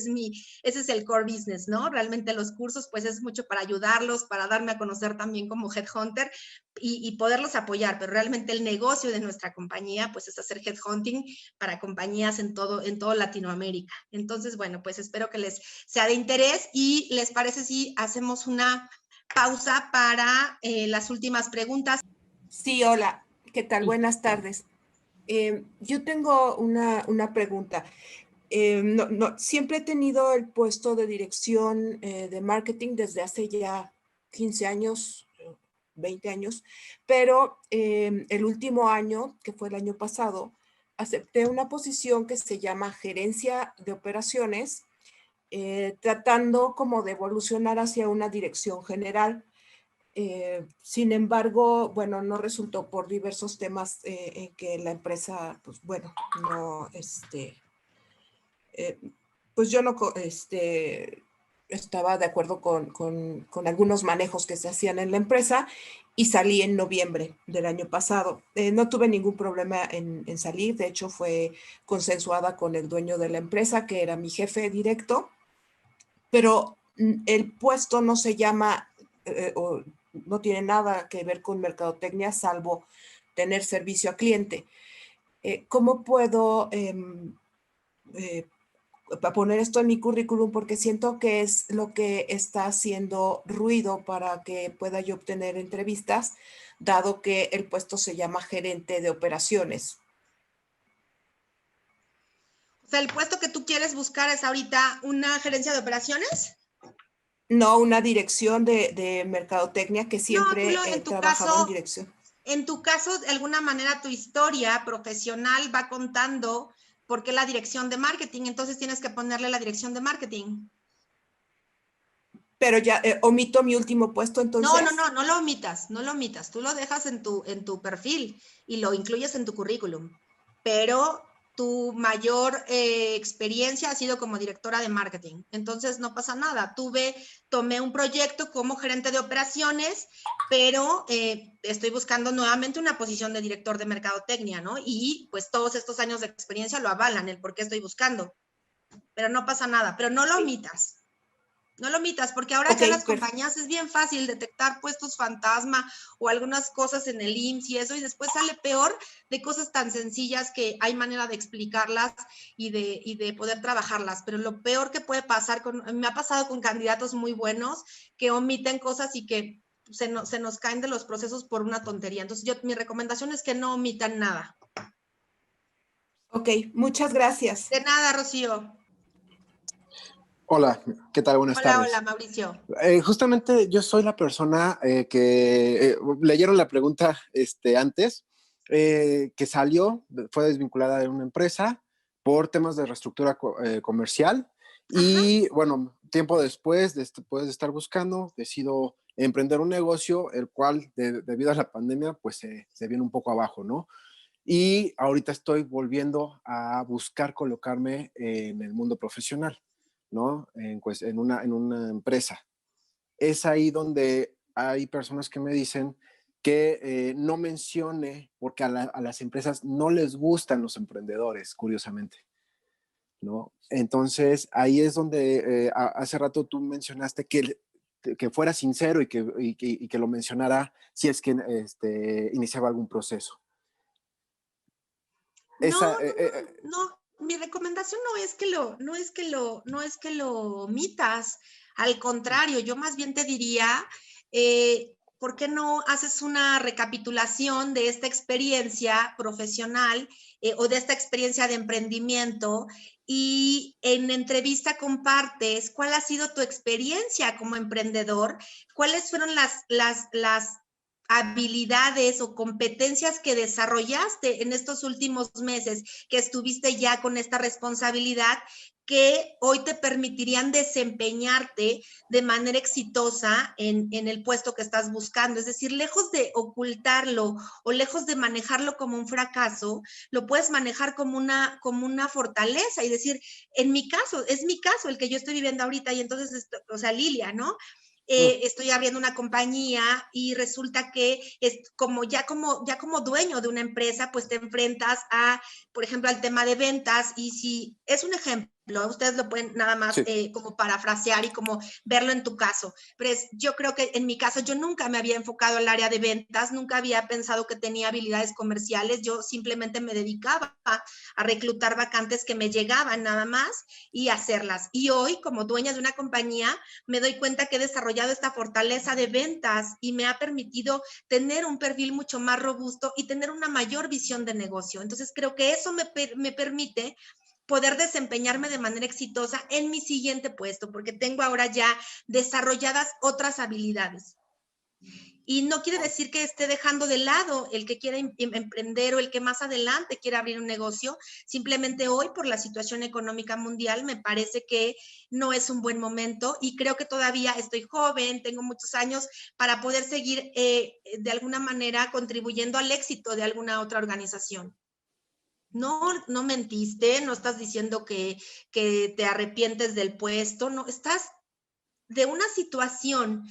es el core business, ¿no? Realmente los cursos pues es mucho para ayudarlos, para darme a conocer también como headhunter y poderlos apoyar, pero realmente el negocio de nuestra compañía pues es hacer headhunting para compañías en todo Latinoamérica. Entonces, bueno, pues espero que les sea de interés y les parece si hacemos una pausa para las últimas preguntas. Sí, hola, ¿qué tal? Buenas tardes. Yo tengo una pregunta. Siempre he tenido el puesto de dirección de marketing desde hace ya 15 años, 20 años, pero el último año, que fue el año pasado, acepté una posición que se llama gerencia de operaciones, tratando como de evolucionar hacia una dirección general. Sin embargo, bueno, no resultó por diversos temas en que la empresa, pues bueno, no, pues yo no estaba de acuerdo con algunos manejos que se hacían en la empresa y salí en noviembre del año pasado. No tuve ningún problema en salir, de hecho fue consensuada con el dueño de la empresa, que era mi jefe directo, pero el puesto no se llama, o no tiene nada que ver con mercadotecnia, salvo tener servicio a cliente. ¿Cómo puedo poner esto en mi currículum? Porque siento que es lo que está haciendo ruido para que pueda yo obtener entrevistas, dado que el puesto se llama gerente de operaciones. O sea, ¿el puesto que tú quieres buscar es ahorita una gerencia de operaciones? No, una dirección de mercadotecnia, que siempre No, he trabajado en dirección. En tu caso, de alguna manera tu historia profesional va contando por qué la dirección de marketing, entonces tienes que ponerle la dirección de marketing. Pero ya omito mi último puesto, entonces. No lo omitas, no lo omitas. Tú lo dejas en tu perfil y lo incluyes en tu currículum. Pero tu mayor experiencia ha sido como directora de marketing. Entonces no pasa nada. Tomé un proyecto como gerente de operaciones, pero estoy buscando nuevamente una posición de director de mercadotecnia, ¿no? Y pues todos estos años de experiencia lo avalan, el por qué estoy buscando. Pero no pasa nada, pero no lo omitas. No lo omitas, porque ahora ya las compañías es bien fácil detectar puestos fantasma o algunas cosas en el IMSS y eso, y después sale peor de cosas tan sencillas que hay manera de explicarlas y de poder trabajarlas. Pero lo peor que puede pasar, me ha pasado con candidatos muy buenos que omiten cosas y que se nos caen de los procesos por una tontería. Entonces, mi recomendación es que no omitan nada. Ok, muchas gracias. De nada, Rocío. Hola, ¿qué tal? Buenas tardes. Hola, Mauricio. Justamente yo soy la persona que leyeron la pregunta antes, que salió, fue desvinculada de una empresa por temas de reestructura comercial. Y bueno, tiempo después de estar buscando, decido emprender un negocio, el cual debido a la pandemia pues se viene un poco abajo, ¿no? Y ahorita estoy volviendo a buscar colocarme en el mundo profesional, ¿no? En una empresa. Es ahí donde hay personas que me dicen que no mencione, porque a las empresas no les gustan los emprendedores, curiosamente, ¿no? Entonces, ahí es donde hace rato tú mencionaste que fuera sincero y que lo mencionara si es que iniciaba algún proceso. No, mi recomendación no es que lo omitas. Al contrario, yo más bien te diría, ¿por qué no haces una recapitulación de esta experiencia profesional o de esta experiencia de emprendimiento? Y en entrevista compartes cuál ha sido tu experiencia como emprendedor, cuáles fueron las habilidades o competencias que desarrollaste en estos últimos meses que estuviste ya con esta responsabilidad, que hoy te permitirían desempeñarte de manera exitosa en el puesto que estás buscando. Es decir, lejos de ocultarlo o lejos de manejarlo como un fracaso, lo puedes manejar como una fortaleza y decir, es mi caso el que yo estoy viviendo ahorita, y entonces, o sea, Lilia, ¿no? Estoy abriendo una compañía y resulta que ya como dueño de una empresa, pues te enfrentas por ejemplo, al tema de ventas, y si es un ejemplo, Ustedes lo pueden nada más como parafrasear y como verlo en tu caso. Pero yo creo que en mi caso yo nunca me había enfocado al área de ventas, nunca había pensado que tenía habilidades comerciales. Yo simplemente me dedicaba a reclutar vacantes que me llegaban nada más y hacerlas. Y hoy, como dueña de una compañía, me doy cuenta que he desarrollado esta fortaleza de ventas y me ha permitido tener un perfil mucho más robusto y tener una mayor visión de negocio. Entonces creo que eso me permite poder desempeñarme de manera exitosa en mi siguiente puesto, porque tengo ahora ya desarrolladas otras habilidades. Y no quiere decir que esté dejando de lado el que quiera emprender o el que más adelante quiera abrir un negocio. Simplemente hoy, por la situación económica mundial, me parece que no es un buen momento y creo que todavía estoy joven, tengo muchos años para poder seguir de alguna manera contribuyendo al éxito de alguna otra organización. No mentiste, no estás diciendo que te arrepientes del puesto, no, estás de una situación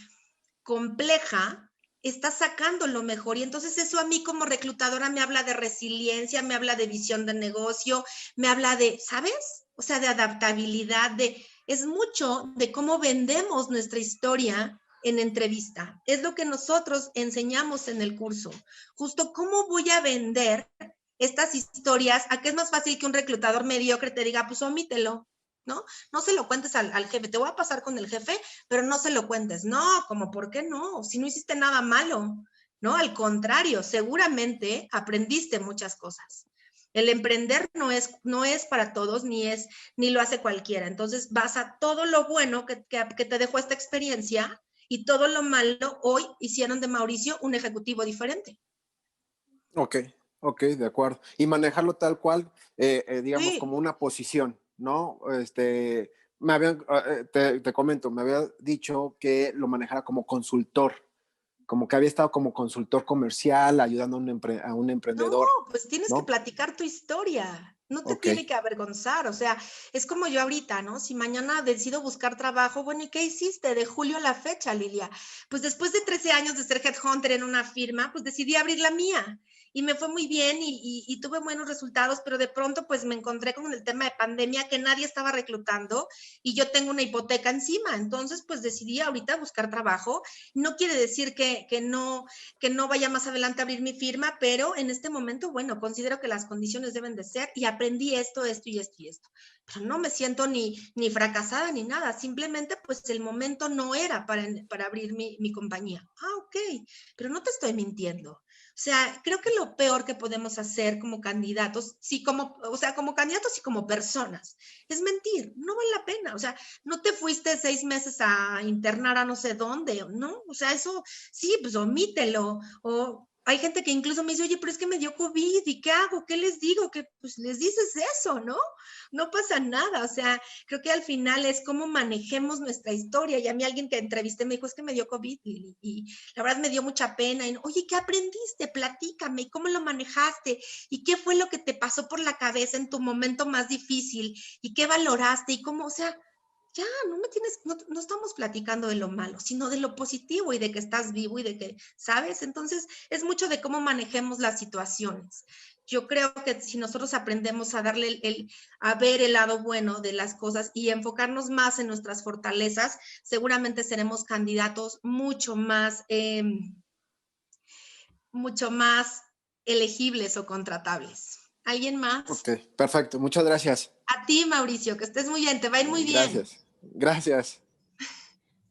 compleja, estás sacando lo mejor y entonces eso a mí como reclutadora me habla de resiliencia, me habla de visión de negocio, me habla de, ¿sabes? O sea, de adaptabilidad, es mucho de cómo vendemos nuestra historia en entrevista. Es lo que nosotros enseñamos en el curso. Justo cómo voy a vender estas historias, a qué es más fácil que un reclutador mediocre te diga, pues omítelo, ¿no? No se lo cuentes al jefe, te voy a pasar con el jefe, pero no se lo cuentes. No, como, ¿por qué no? Si no hiciste nada malo, ¿no? Al contrario, seguramente aprendiste muchas cosas. El emprender no es para todos, ni lo hace cualquiera. Entonces, vas a todo lo bueno que te dejó esta experiencia y todo lo malo hoy hicieron de Mauricio un ejecutivo diferente. Ok, de acuerdo. Y manejarlo tal cual, digamos, como una posición, ¿no? Te comento, me había dicho que lo manejara como consultor, como que había estado como consultor comercial, ayudando a un emprendedor. No, pues tienes que platicar tu historia. No te tiene que avergonzar, o sea, es como yo ahorita, ¿no? Si mañana decido buscar trabajo, bueno, ¿y qué hiciste de julio a la fecha, Lilia? Pues después de 13 años de ser headhunter en una firma, pues decidí abrir la mía y me fue muy bien y tuve buenos resultados, pero de pronto pues me encontré con el tema de pandemia que nadie estaba reclutando y yo tengo una hipoteca encima, entonces pues decidí ahorita buscar trabajo. No quiere decir que no vaya más adelante a abrir mi firma, pero en este momento, bueno, considero que las condiciones deben de ser y aprendí esto y esto. Pero no me siento ni fracasada ni nada, simplemente pues el momento no era para abrir mi compañía. Ok, pero no te estoy mintiendo. O sea, creo que lo peor que podemos hacer como candidatos, como candidatos y como personas, es mentir. No vale la pena. O sea, no te fuiste 6 meses a internar a no sé dónde, ¿no? O sea, eso sí, pues omítelo. O hay gente que incluso me dice, oye, pero es que me dio COVID, ¿y qué hago? ¿Qué les digo? Que pues les dices eso, ¿no? No pasa nada. O sea, creo que al final es cómo manejemos nuestra historia. Y a mí alguien que entrevisté me dijo, es que me dio COVID y la verdad me dio mucha pena. Y, oye, ¿qué aprendiste? Platícame, ¿cómo lo manejaste? ¿Y qué fue lo que te pasó por la cabeza en tu momento más difícil? ¿Y qué valoraste? Y cómo, o sea, ya, no estamos platicando de lo malo, sino de lo positivo y de que estás vivo y de que, ¿sabes? Entonces, es mucho de cómo manejemos las situaciones. Yo creo que si nosotros aprendemos a a ver el lado bueno de las cosas y enfocarnos más en nuestras fortalezas, seguramente seremos candidatos mucho más elegibles o contratables. ¿Alguien más? Ok, perfecto. Muchas gracias. A ti, Mauricio, que estés muy bien, te va a ir muy bien. Gracias.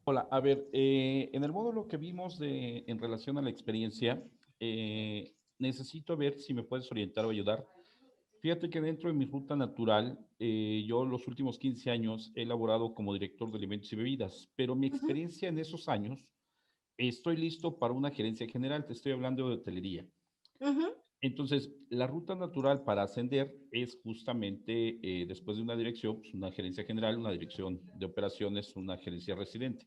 Hola, a ver, en el módulo que vimos en relación a la experiencia, necesito ver si me puedes orientar o ayudar. Fíjate que dentro de mi ruta natural, yo los últimos 15 años he laborado como director de alimentos y bebidas, pero mi experiencia en esos años, estoy listo para una gerencia general, te estoy hablando de hotelería. Entonces, la ruta natural para ascender es justamente después de una dirección, pues una gerencia general, una dirección de operaciones, una gerencia residente.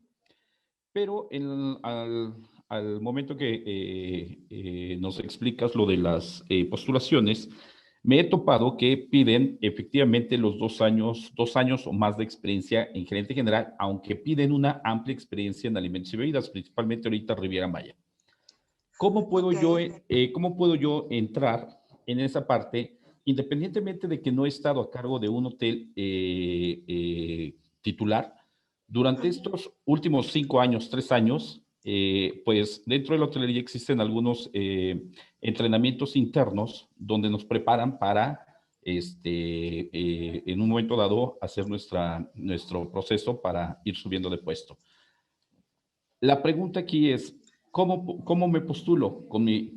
Pero al momento que nos explicas lo de las postulaciones, me he topado que piden efectivamente los 2 años o más de experiencia en gerente general, aunque piden una amplia experiencia en alimentos y bebidas, principalmente ahorita Riviera Maya. ¿Cómo puedo yo entrar en esa parte independientemente de que no he estado a cargo de un hotel titular, durante estos últimos 5 años, 3 años, pues dentro de la hotelería existen algunos entrenamientos internos donde nos preparan para, en un momento dado, hacer nuestro proceso para ir subiendo de puesto. La pregunta aquí es, ¿cómo me postulo? ¿Con mi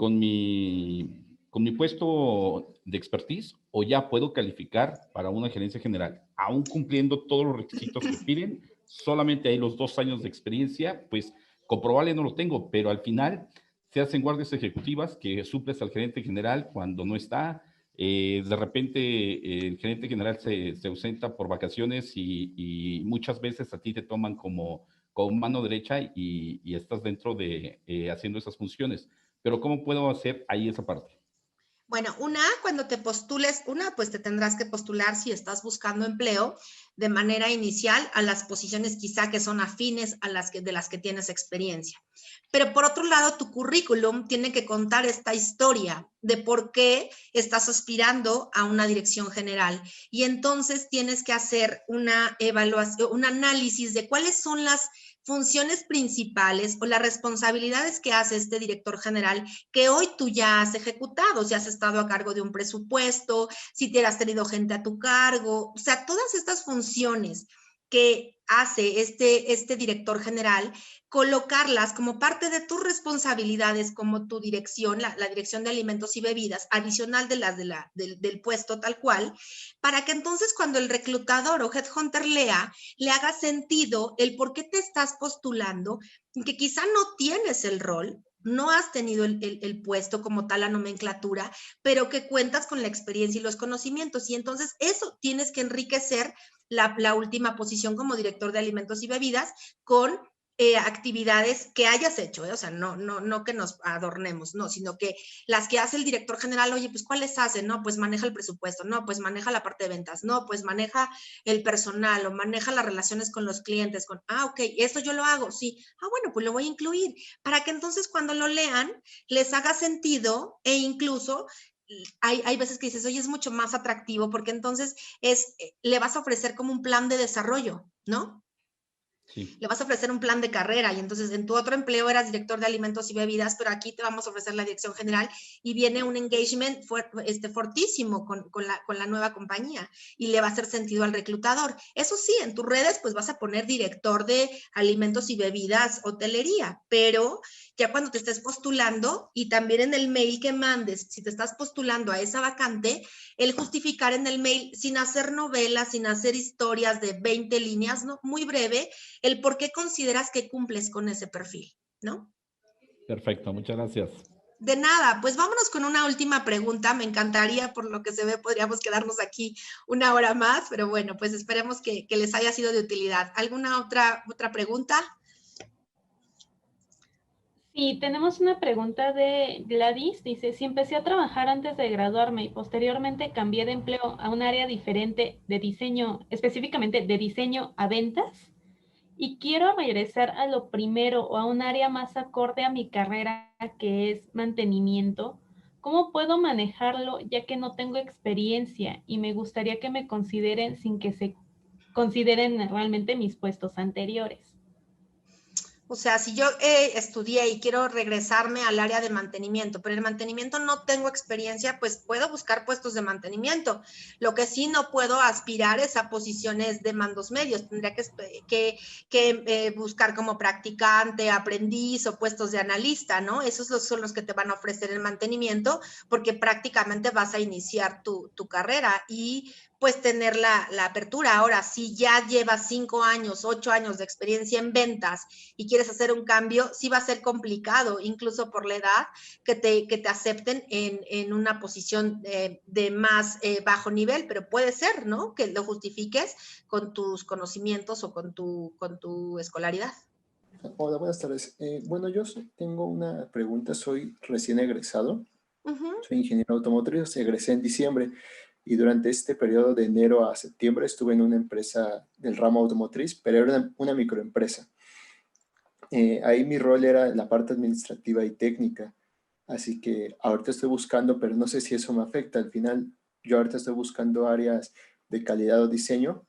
puesto de expertise o ya puedo calificar para una gerencia general? Aún cumpliendo todos los requisitos que piden, solamente hay los 2 años de experiencia, pues comprobable no lo tengo, pero al final se hacen guardias ejecutivas que suples al gerente general cuando no está. De repente el gerente general se ausenta por vacaciones y muchas veces a ti te toman como mano derecha y estás dentro de haciendo esas funciones. Pero ¿cómo puedo hacer ahí esa parte? Bueno, cuando te postules, pues te tendrás que postular si estás buscando empleo de manera inicial a las posiciones quizá que son afines a de las que tienes experiencia. Pero por otro lado, tu currículum tiene que contar esta historia de por qué estás aspirando a una dirección general. Y entonces tienes que hacer una evaluación, un análisis de cuáles son las funciones principales o las responsabilidades que hace este director general que hoy tú ya has ejecutado, si has estado a cargo de un presupuesto, si te has tenido gente a tu cargo, o sea, todas estas funciones que hace este director general, colocarlas como parte de tus responsabilidades como tu dirección, la dirección de alimentos y bebidas, adicional de las del puesto tal cual, para que entonces cuando el reclutador o headhunter lea, le haga sentido el por qué te estás postulando, que quizá no tienes el rol, no has tenido el puesto como tal, la nomenclatura, pero que cuentas con la experiencia y los conocimientos. Y entonces eso tienes que enriquecer la última posición como director de alimentos y bebidas con actividades que hayas hecho, o sea, no que nos adornemos, no, sino que las que hace el director general, oye, pues ¿cuáles hace? No, pues maneja el presupuesto, no, pues maneja la parte de ventas, no, pues maneja el personal o maneja las relaciones con los clientes, ok, eso yo lo hago, sí, bueno, pues lo voy a incluir, para que entonces cuando lo lean les haga sentido e incluso hay veces que dices, oye, es mucho más atractivo porque entonces le vas a ofrecer como un plan de desarrollo, ¿no? Sí. Le vas a ofrecer un plan de carrera y entonces en tu otro empleo eras director de alimentos y bebidas, pero aquí te vamos a ofrecer la dirección general y viene un engagement fortísimo con la nueva compañía y le va a hacer sentido al reclutador. Eso sí, en tus redes pues vas a poner director de alimentos y bebidas, hotelería, pero ya cuando te estés postulando y también en el mail que mandes, si te estás postulando a esa vacante, el justificar en el mail sin hacer novelas, sin hacer historias de 20 líneas, ¿no? Muy breve, el por qué consideras que cumples con ese perfil, ¿no? Perfecto, muchas gracias. De nada, pues vámonos con una última pregunta. Me encantaría, por lo que se ve, podríamos quedarnos aquí una hora más, pero bueno, pues esperemos que les haya sido de utilidad. ¿Alguna otra pregunta? Sí, tenemos una pregunta de Gladys. Dice, si empecé a trabajar antes de graduarme y posteriormente cambié de empleo a un área diferente de diseño, específicamente de diseño a ventas, y quiero regresar a lo primero o a un área más acorde a mi carrera, que es mantenimiento, ¿cómo puedo manejarlo ya que no tengo experiencia y me gustaría que me consideren sin que se consideren realmente mis puestos anteriores? O sea, si yo estudié y quiero regresarme al área de mantenimiento, pero en mantenimiento no tengo experiencia, pues puedo buscar puestos de mantenimiento. Lo que sí no puedo aspirar es a posiciones de mandos medios. Tendría que buscar como practicante, aprendiz o puestos de analista, ¿no? Esos son los que te van a ofrecer el mantenimiento porque prácticamente vas a iniciar tu carrera y pues tener la apertura. Ahora, si ya llevas 5 años, 8 años de experiencia en ventas y quieres hacer un cambio, sí va a ser complicado, incluso por la edad, que te acepten en una posición de más bajo nivel, pero puede ser, ¿no? Que lo justifiques con tus conocimientos o con tu escolaridad. Hola, buenas tardes. Bueno, yo tengo una pregunta. Soy recién egresado. Soy ingeniero automotriz, egresé en diciembre y durante este periodo de enero a septiembre estuve en una empresa del ramo automotriz, pero era una microempresa. Ahí mi rol era la parte administrativa y técnica, así que ahorita estoy buscando, pero no sé si eso me afecta. Al final yo ahorita estoy buscando áreas de calidad o diseño,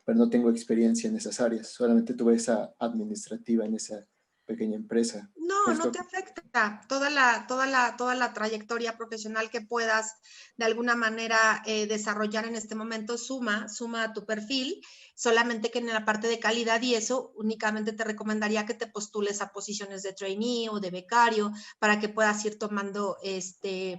pero no tengo experiencia en esas áreas. Solamente tuve esa administrativa en esa pequeña empresa. No, no te afecta. Toda la trayectoria profesional que puedas de alguna manera desarrollar en este momento suma a tu perfil, solamente que en la parte de calidad y eso únicamente te recomendaría que te postules a posiciones de trainee o de becario para que puedas ir tomando,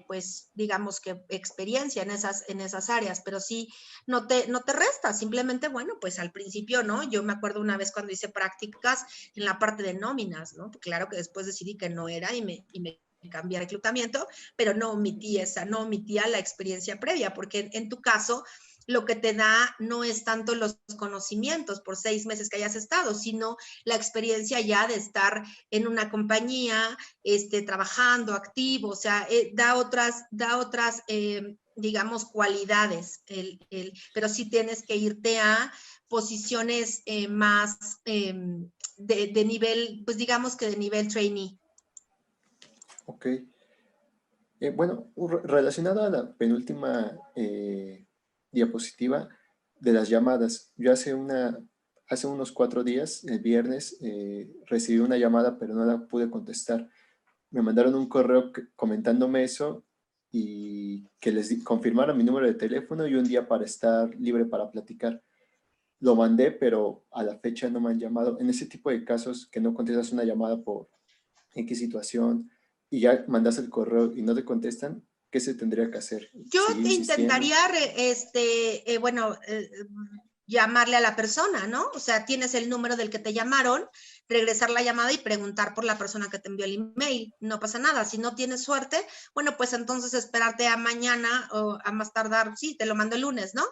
pues, digamos que experiencia en esas áreas, pero sí, no te resta, simplemente, bueno, pues al principio, ¿no? Yo me acuerdo una vez cuando hice prácticas en la parte de nóminas, ¿no? Claro que después decidí que no era y me cambié a reclutamiento, pero no omitía la experiencia previa, porque en tu caso, lo que te da no es tanto los conocimientos por 6 meses que hayas estado, sino la experiencia ya de estar en una compañía, trabajando, activo, o sea, da otras digamos, cualidades, pero sí tienes que irte a posiciones más de nivel, pues digamos que de nivel trainee. Ok. Bueno, relacionado a la penúltima diapositiva de las llamadas, yo hace unos 4 días, el viernes, recibí una llamada, pero no la pude contestar. Me mandaron un correo comentándome eso y que les confirmara mi número de teléfono y un día para estar libre para platicar. Lo mandé, pero a la fecha no me han llamado. En ese tipo de casos que no contestas una llamada por X situación y ya mandas el correo y no te contestan, ¿qué se tendría que hacer? Yo te intentaría, llamarle a la persona, ¿no? O sea, tienes el número del que te llamaron, regresar la llamada y preguntar por la persona que te envió el email. No pasa nada. Si no tienes suerte, bueno, pues entonces esperarte a mañana o a más tardar. Sí, te lo mando el lunes, ¿no?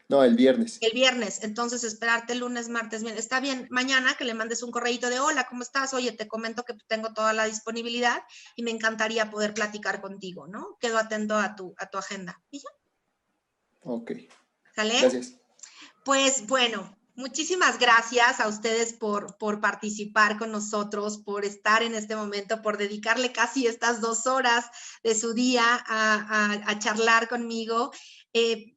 No, el viernes. El viernes, entonces esperarte el lunes, martes, bien. Está bien, mañana que le mandes un correíto de hola, ¿cómo estás? Oye, te comento que tengo toda la disponibilidad y me encantaría poder platicar contigo, ¿no? Quedo atento a tu agenda. ¿Y ya? Ok. ¿Sale? Gracias. Pues bueno, muchísimas gracias a ustedes por participar con nosotros, por estar en este momento, por dedicarle casi estas 2 horas de su día a charlar conmigo.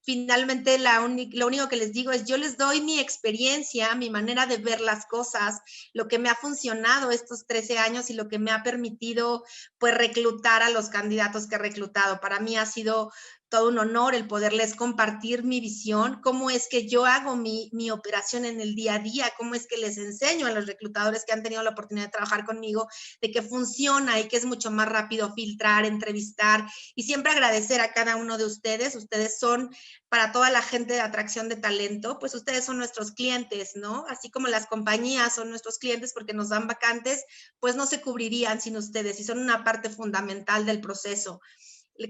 Finalmente, lo único que les digo es, yo les doy mi experiencia, mi manera de ver las cosas, lo que me ha funcionado estos 13 años y lo que me ha permitido, pues, reclutar a los candidatos que he reclutado. Para mí ha sido todo un honor el poderles compartir mi visión, cómo es que yo hago mi operación en el día a día, cómo es que les enseño a los reclutadores que han tenido la oportunidad de trabajar conmigo de que funciona y que es mucho más rápido filtrar, entrevistar y siempre agradecer a cada uno de ustedes. Ustedes son, para toda la gente de atracción de talento, pues ustedes son nuestros clientes, ¿no? Así como las compañías son nuestros clientes porque nos dan vacantes, pues no se cubrirían sin ustedes y son una parte fundamental del proceso.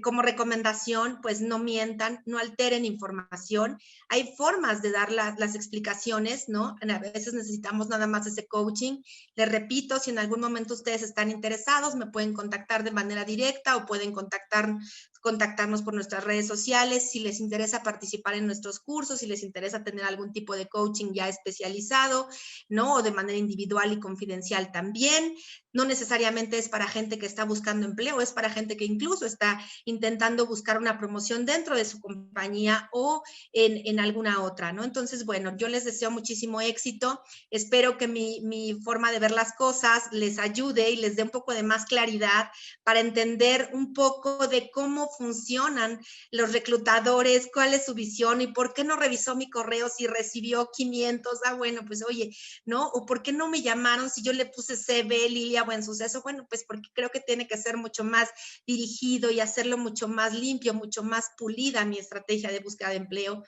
Como recomendación, pues no mientan, no alteren información. Hay formas de dar las explicaciones, ¿no? A veces necesitamos nada más ese coaching. Les repito, si en algún momento ustedes están interesados, me pueden contactar de manera directa o pueden contactarnos por nuestras redes sociales. Si les interesa participar en nuestros cursos, si les interesa tener algún tipo de coaching ya especializado, ¿no? O de manera individual y confidencial también. No necesariamente es para gente que está buscando empleo, es para gente que incluso está intentando buscar una promoción dentro de su compañía o en alguna otra, ¿no? Entonces, bueno, yo les deseo muchísimo éxito. Espero que mi forma de ver las cosas les ayude y les dé un poco de más claridad para entender un poco de cómo funcionan los reclutadores, cuál es su visión y por qué no revisó mi correo si recibió 500. Bueno, pues oye, ¿no? O por qué no me llamaron si yo le puse CV, Lilia, Buen Suceso. Bueno, pues porque creo que tiene que ser mucho más dirigido y hacerlo mucho más limpio, mucho más pulida mi estrategia de búsqueda de empleo.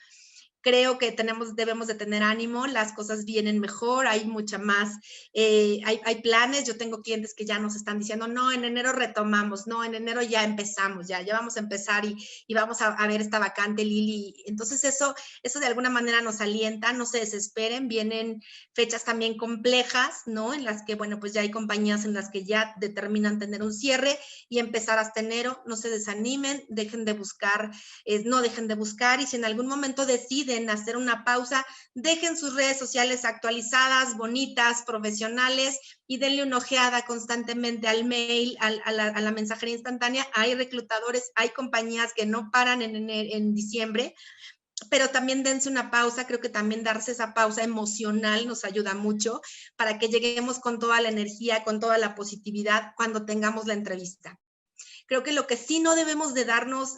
Creo que debemos de tener ánimo, las cosas vienen mejor, hay mucha más, hay planes. Yo tengo clientes que ya nos están diciendo, no, en enero retomamos, no, en enero ya empezamos, ya vamos a empezar y vamos a ver esta vacante, Lili. Entonces eso de alguna manera nos alienta, no se desesperen, vienen fechas también complejas, ¿no? En las que, bueno, pues ya hay compañías en las que ya determinan tener un cierre y empezar hasta enero. No se desanimen, dejen de buscar, no dejen de buscar, y si en algún momento deciden olviden hacer una pausa, dejen sus redes sociales actualizadas, bonitas, profesionales, y denle una ojeada constantemente al mail, a la mensajería instantánea. Hay reclutadores, hay compañías que no paran en diciembre, pero también dense una pausa. Creo que también darse esa pausa emocional nos ayuda mucho para que lleguemos con toda la energía, con toda la positividad cuando tengamos la entrevista. Creo que lo que sí no debemos de darnos,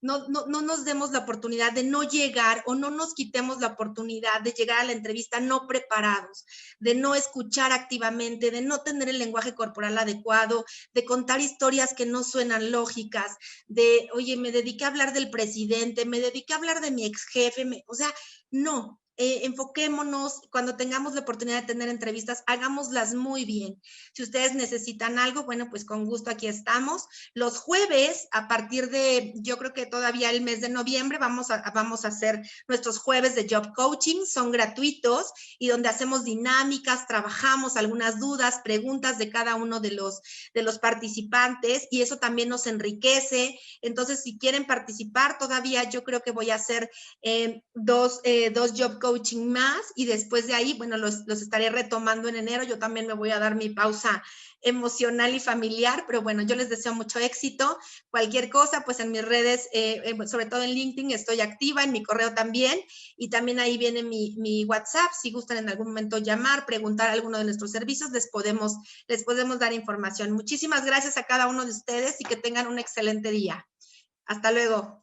no nos demos la oportunidad de no llegar, o no nos quitemos la oportunidad de llegar a la entrevista no preparados, de no escuchar activamente, de no tener el lenguaje corporal adecuado, de contar historias que no suenan lógicas, de, oye, me dediqué a hablar del presidente, me dediqué a hablar de mi ex jefe, o sea, no. Enfoquémonos, cuando tengamos la oportunidad de tener entrevistas, hagámoslas muy bien. Si ustedes necesitan algo, bueno, pues con gusto aquí estamos. Los jueves, a partir de, yo creo que todavía el mes de noviembre, vamos a hacer nuestros jueves de job coaching, son gratuitos, y donde hacemos dinámicas, trabajamos algunas dudas, preguntas de cada uno de los participantes, y eso también nos enriquece. Entonces, si quieren participar, todavía yo creo que voy a hacer dos job coaching más, y después de ahí, bueno, los estaré retomando en enero. Yo también me voy a dar mi pausa emocional y familiar, pero bueno, yo les deseo mucho éxito. Cualquier cosa, pues en mis redes, sobre todo en LinkedIn, estoy activa, en mi correo también, y también ahí viene mi WhatsApp. Si gustan en algún momento llamar, preguntar alguno de nuestros servicios, les podemos dar información. Muchísimas gracias a cada uno de ustedes y que tengan un excelente día. Hasta luego.